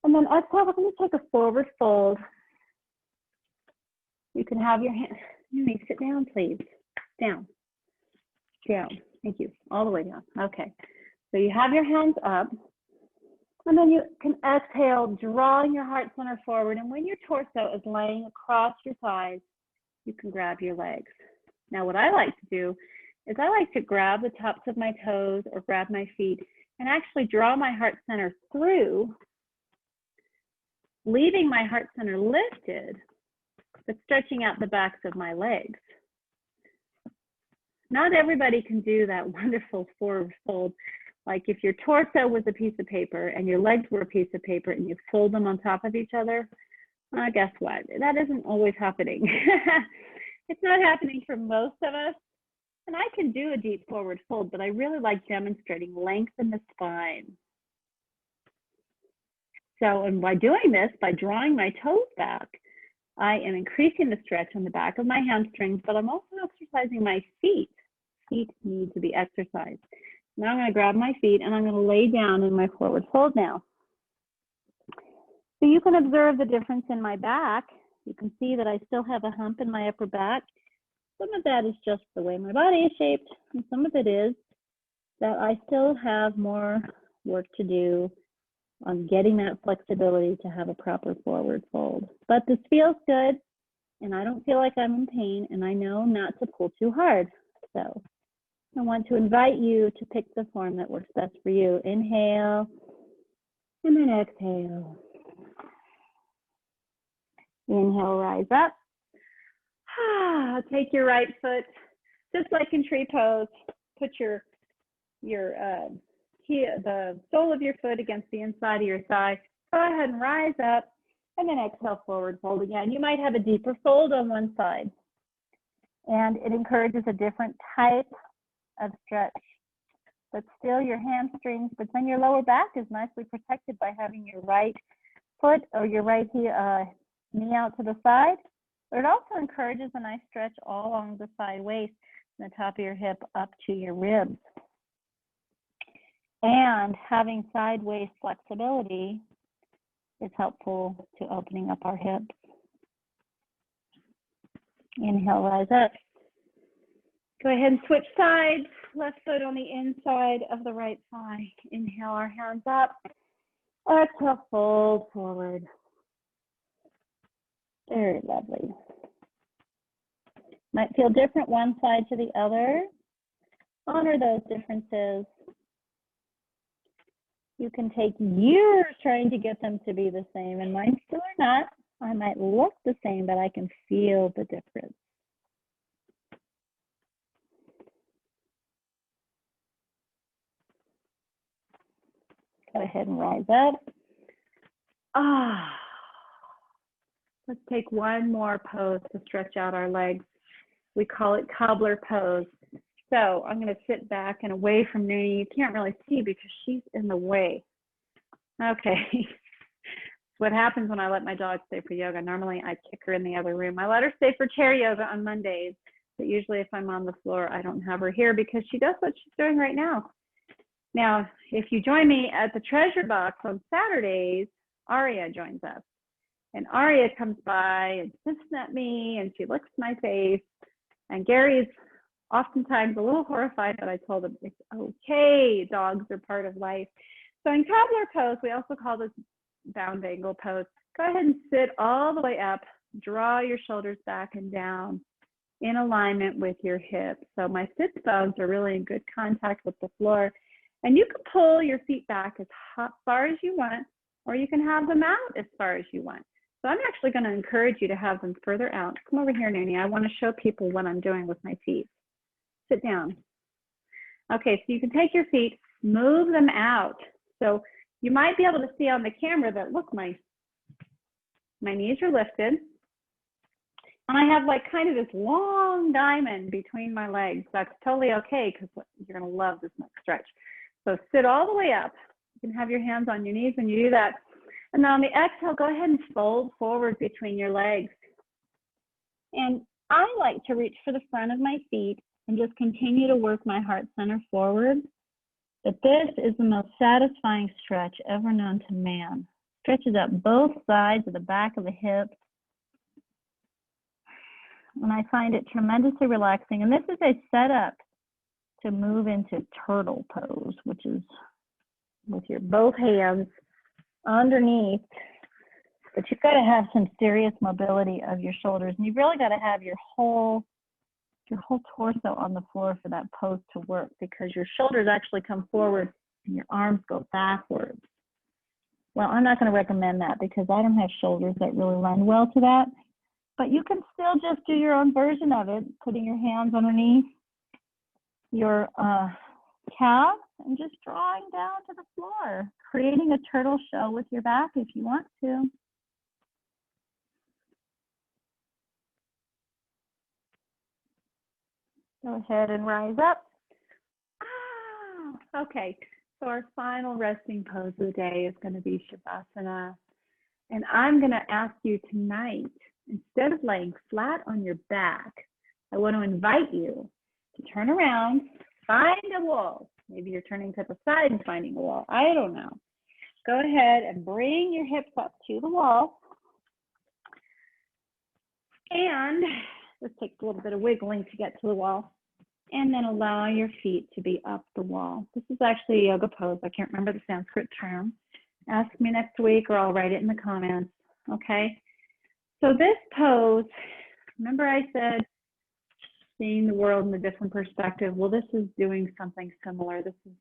And then exhale, we're going to take a forward fold. You can have your hand, sit down, please. Down, down. Thank you. All the way down. Okay. So you have your hands up. And then you can exhale, drawing your heart center forward. And when your torso is laying across your thighs, you can grab your legs. Now, what I like to do is I like to grab the tops of my toes or grab my feet and actually draw my heart center through, leaving my heart center lifted, but stretching out the backs of my legs. Not everybody can do that wonderful forward fold. Like if your torso was a piece of paper and your legs were a piece of paper and you fold them on top of each other, guess what? That isn't always happening. It's not happening for most of us. And I can do a deep forward fold, but I really like demonstrating length in the spine. So, and by doing this, by drawing my toes back, I am increasing the stretch on the back of my hamstrings, but I'm also exercising my feet. Feet need to be exercised. Now I'm going to grab my feet and I'm going to lay down in my forward fold now. So you can observe the difference in my back. You can see that I still have a hump in my upper back. Some of that is just the way my body is shaped, and some of it is that I still have more work to do on getting that flexibility to have a proper forward fold. But this feels good, and I don't feel like I'm in pain, and I know not to pull too hard. So I want to invite you to pick the form that works best for you. Inhale, and then exhale. Inhale, rise up. Take your right foot, just like in tree pose, put the sole of your foot against the inside of your thigh. Go ahead and rise up, and then exhale, forward fold again. You might have a deeper fold on one side, and it encourages a different type of stretch, but still your hamstrings, but then your lower back is nicely protected by having your right foot or your right knee out to the side. But it also encourages a nice stretch all along the side waist and the top of your hip up to your ribs. And having side waist flexibility is helpful to opening up our hips. Inhale, rise up. Go ahead and switch sides. Left foot on the inside of the right thigh. Inhale, our hands up. Exhale, fold forward. Very lovely. Might feel different one side to the other. Honor those differences. You can take years trying to get them to be the same, and mine still are not. I might look the same, but I can feel the difference. Go ahead and rise up. Let's take one more pose to stretch out our legs. We call it cobbler pose. So I'm going to sit back and away from Noonie. You can't really see because she's in the way. Okay. what happens when I let my dog stay for yoga. Normally I kick her in the other room. I let her stay for chair yoga on Mondays, but usually if I'm on the floor, I don't have her here because she does what she's doing right now. Now, if you join me at the treasure box on Saturdays, Aria joins us. And Aria comes by and sits at me and she licks my face. And Gary's oftentimes a little horrified, but I told him it's okay. Dogs are part of life. So in cobbler pose, we also call this bound angle pose. Go ahead and sit all the way up. Draw your shoulders back and down in alignment with your hips. So my sits bones are really in good contact with the floor. And you can pull your feet back as far as you want, or you can have them out as far as you want. So I'm actually going to encourage you to have them further out. Come over here, Nanny. I want to show people what I'm doing with my feet. Sit down. Okay, so you can take your feet, move them out. So you might be able to see on the camera that, look, my knees are lifted. And I have like kind of this long diamond between my legs. That's totally okay because you're going to love this next stretch. So sit all the way up. You can have your hands on your knees when you do that. And then on the exhale, go ahead and fold forward between your legs. And I like to reach for the front of my feet and just continue to work my heart center forward. But this is the most satisfying stretch ever known to man. Stretches up both sides of the back of the hips. And I find it tremendously relaxing. And this is a setup to move into turtle pose, which is with your both hands underneath. But you've got to have some serious mobility of your shoulders. And you've really got to have your whole torso on the floor for that pose to work, because your shoulders actually come forward and your arms go backwards. Well, I'm not going to recommend that because I don't have shoulders that really lend well to that. But you can still just do your own version of it, putting your hands underneath your calves and just drawing down to the floor, creating a turtle shell with your back if you want to. Go ahead and rise up. Okay, so our final resting pose of the day is going to be Shavasana. And I'm going to ask you tonight, instead of laying flat on your back, I want to invite you to turn around, find a wall. Maybe you're turning to the side and finding a wall. I don't know. Go ahead and bring your hips up to the wall. And this takes a little bit of wiggling to get to the wall. And then allow your feet to be up the wall. This is actually a yoga pose. I can't remember the Sanskrit term. Ask me next week or I'll write it in the comments. Okay. So this pose, remember I said seeing the world in a different perspective. Well, this is doing something similar. This is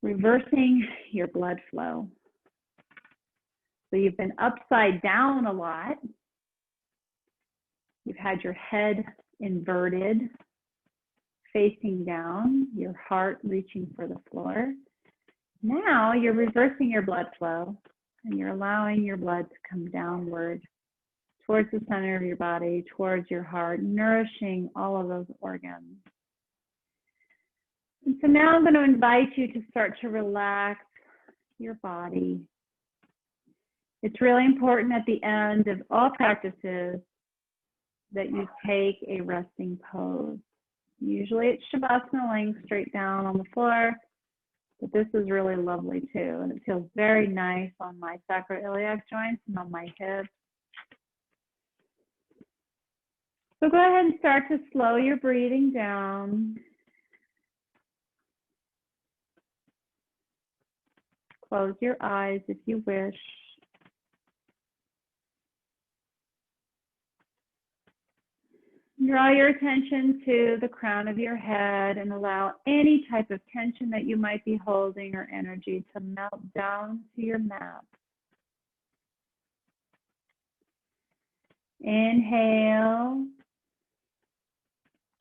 reversing your blood flow. So you've been upside down a lot. You've had your head inverted, facing down, your heart reaching for the floor. Now you're reversing your blood flow and you're allowing your blood to come downward towards the center of your body, towards your heart, nourishing all of those organs. And so now I'm going to invite you to start to relax your body. It's really important at the end of all practices that you take a resting pose. Usually it's Shavasana, laying straight down on the floor, but this is really lovely too. And it feels very nice on my sacroiliac joints and on my hips. So go ahead and start to slow your breathing down. Close your eyes if you wish. Draw your attention to the crown of your head and allow any type of tension that you might be holding or energy to melt down to your mat. Inhale.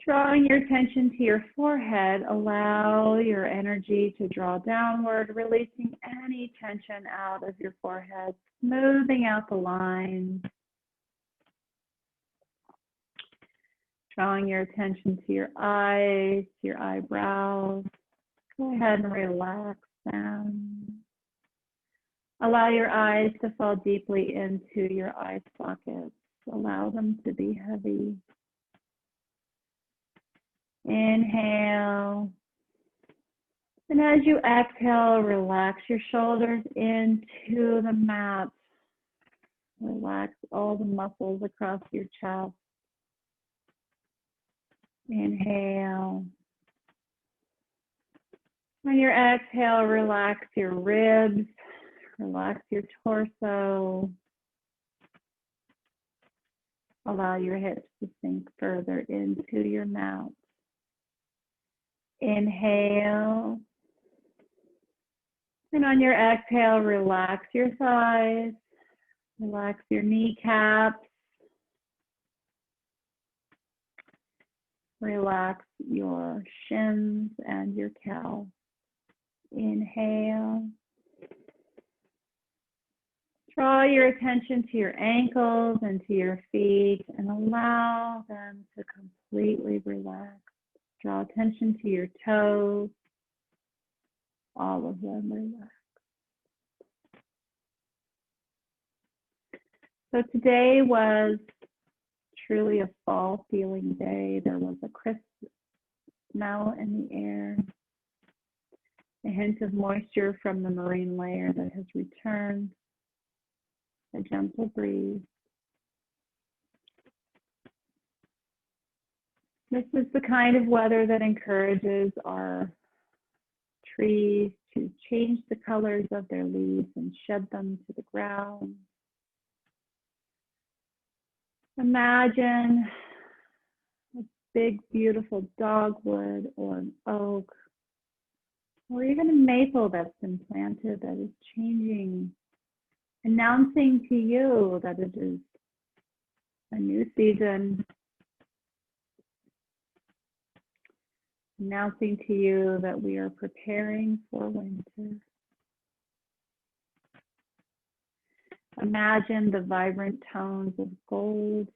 Drawing your attention to your forehead, allow your energy to draw downward, releasing any tension out of your forehead, smoothing out the lines. Drawing your attention to your eyes, your eyebrows. Go ahead and relax them. Allow your eyes to fall deeply into your eye sockets. Allow them to be heavy. Inhale. And as you exhale, relax your shoulders into the mat. Relax all the muscles across your chest. Inhale. On your exhale, relax your ribs, relax your torso. Allow your hips to sink further into your mat. Inhale. And on your exhale, relax your thighs, relax your kneecaps, relax your shins and your calves. Inhale. Draw your attention to your ankles and to your feet and allow them to completely relax. Draw attention to your toes. All of them relax. So today was truly a fall feeling day. There was a crisp smell in the air, a hint of moisture from the marine layer that has returned, a gentle breeze. This is the kind of weather that encourages our trees to change the colors of their leaves and shed them to the ground. Imagine a big, beautiful dogwood or an oak, or even a maple that's been planted that is changing, announcing to you that it is a new season, announcing to you that we are preparing for winter. Imagine the vibrant tones of gold,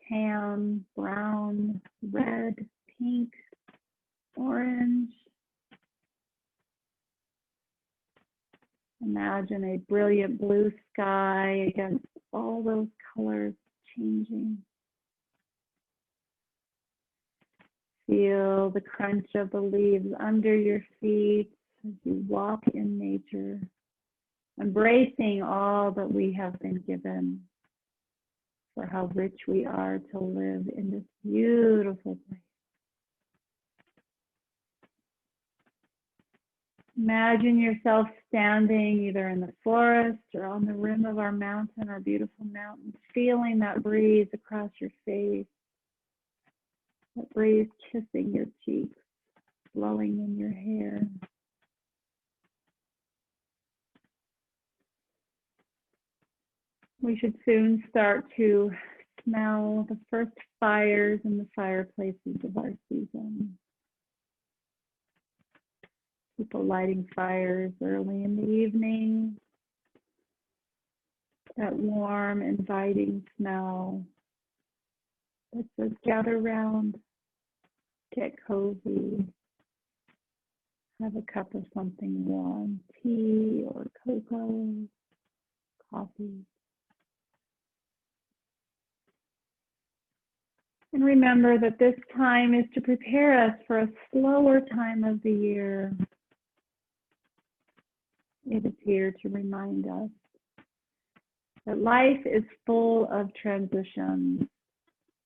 tan, brown, red, pink, orange. Imagine a brilliant blue sky against all those colors changing. Feel the crunch of the leaves under your feet as you walk in nature, embracing all that we have been given, for how rich we are to live in this beautiful place. Imagine yourself standing either in the forest or on the rim of our mountain, our beautiful mountain, feeling that breeze across your face, that breeze kissing your cheeks, blowing in your hair. We should soon start to smell the first fires in the fireplaces of our season. People lighting fires early in the evening. That warm, inviting smell that says, gather round, get cozy, have a cup of something warm, tea or cocoa, coffee. And remember that this time is to prepare us for a slower time of the year. It is here to remind us that life is full of transitions.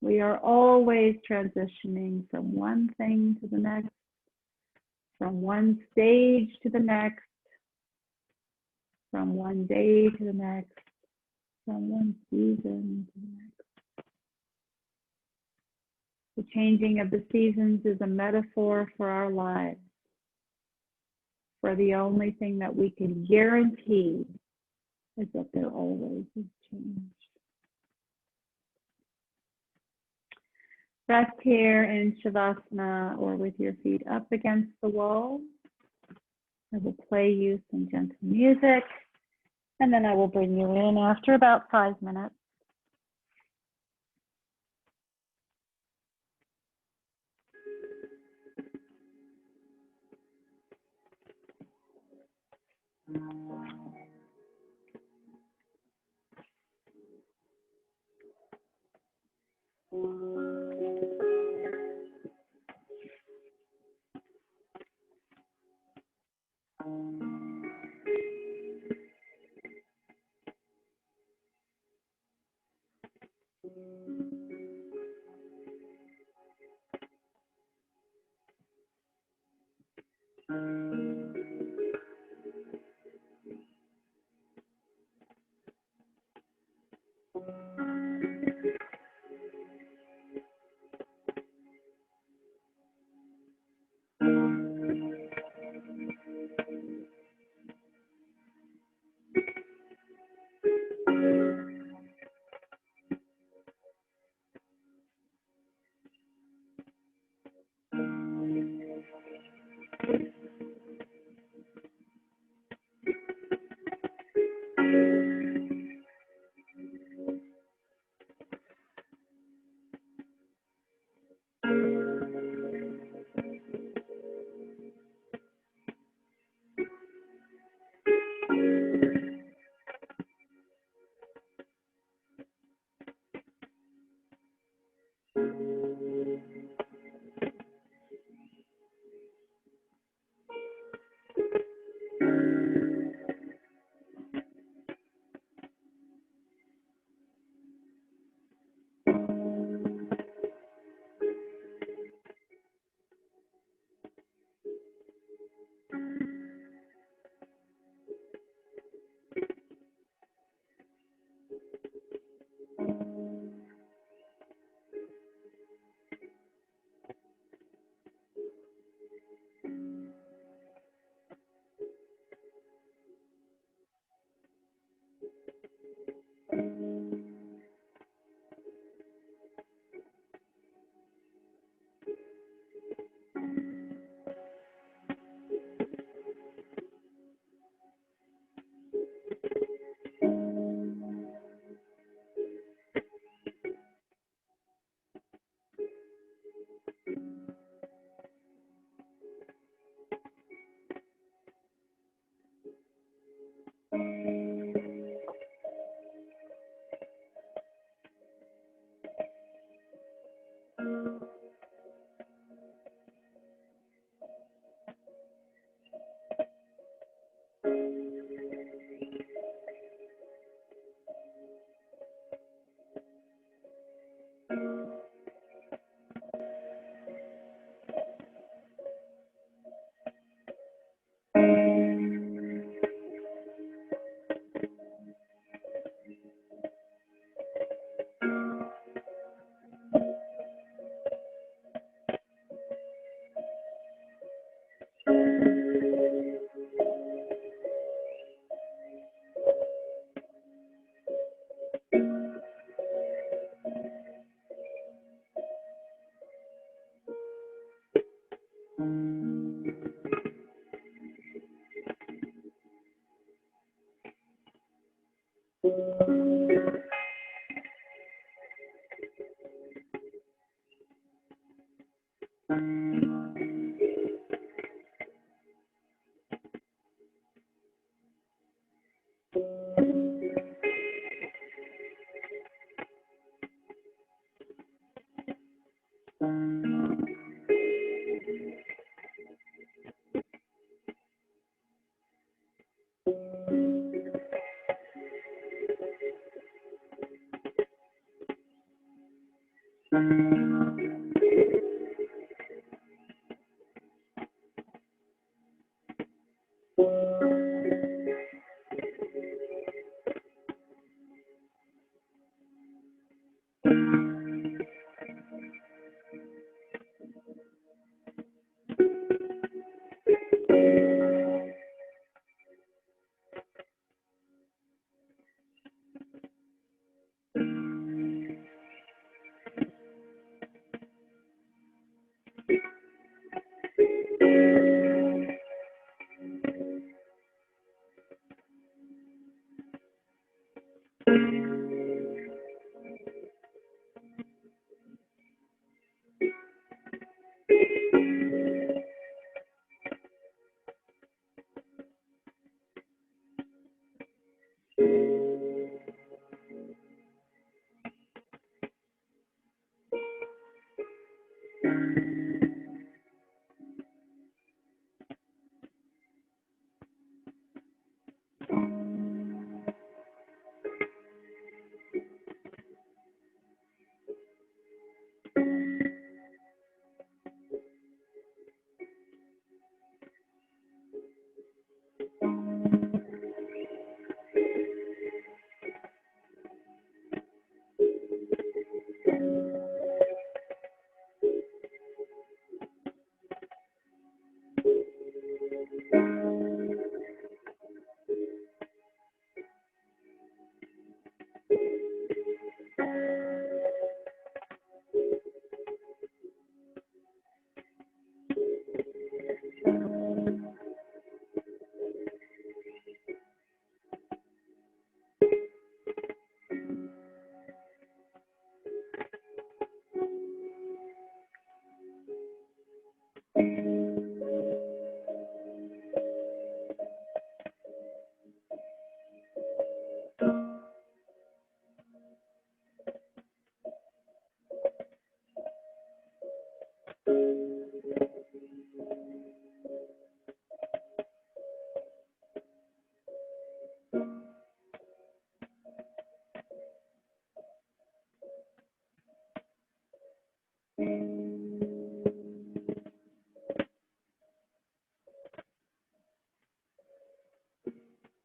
We are always transitioning from one thing to the next, from one stage to the next, from one day to the next, from one season to the next. The changing of the seasons is a metaphor for our lives, for the only thing that we can guarantee is that there always is change. Rest here in Shavasana or with your feet up against the wall. I will play you some gentle music, and then I will bring you in after about 5 minutes.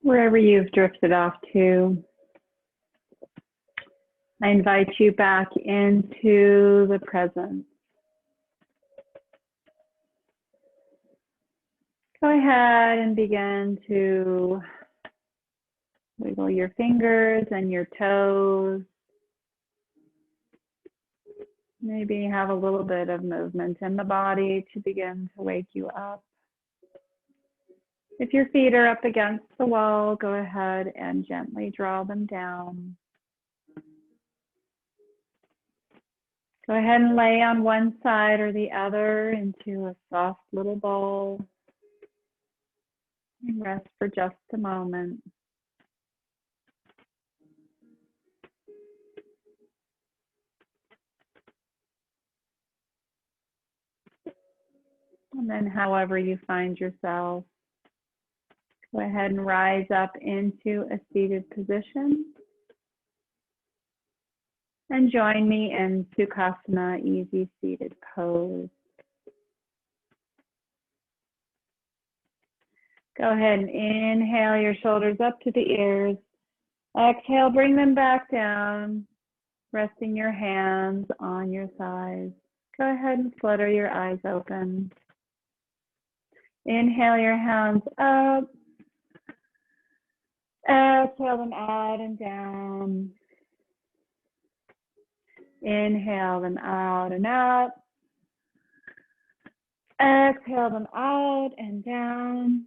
Wherever you've drifted off to, I invite you back into the present. Go ahead and begin to wiggle your fingers and your toes. Maybe have a little bit of movement in the body to begin to wake you up. If your feet are up against the wall, go ahead and gently draw them down. Go ahead and lay on one side or the other into a soft little ball. And rest for just a moment. And then however you find yourself, go ahead and rise up into a seated position. And join me in Sukhasana, easy seated pose. Go ahead and inhale your shoulders up to the ears. Exhale, bring them back down, resting your hands on your thighs. Go ahead and flutter your eyes open. Inhale your hands up. Exhale them out and down. Inhale them out and up. Exhale them out and down.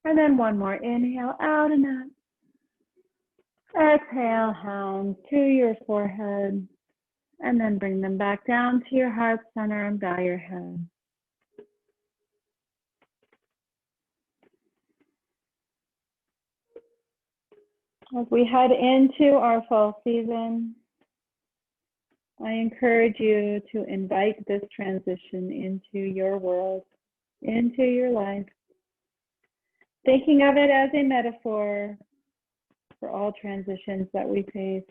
And then one more inhale out and up. Exhale, hands to your forehead. And then bring them back down to your heart center and bow your head. As we head into our fall season, I encourage you to invite this transition into your world, into your life, thinking of it as a metaphor for all transitions that we face.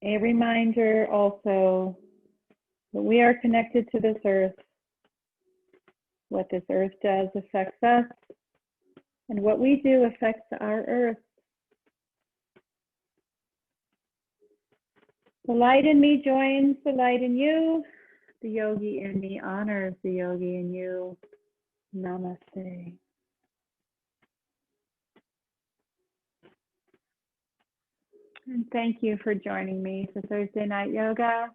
A reminder also that we are connected to this earth. What this earth does affects us, and what we do affects our earth. The light in me joins the light in you. The yogi in me honors the yogi in you. Namaste. And thank you for joining me for Thursday Night Yoga.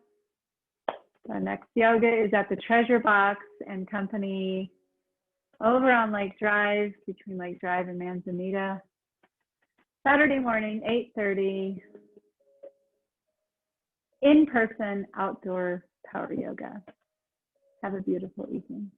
The next yoga is at the Treasure Box and Company over on Lake Drive, between Lake Drive and Manzanita. Saturday morning, 8:30. In-person outdoor power yoga. Have a beautiful evening.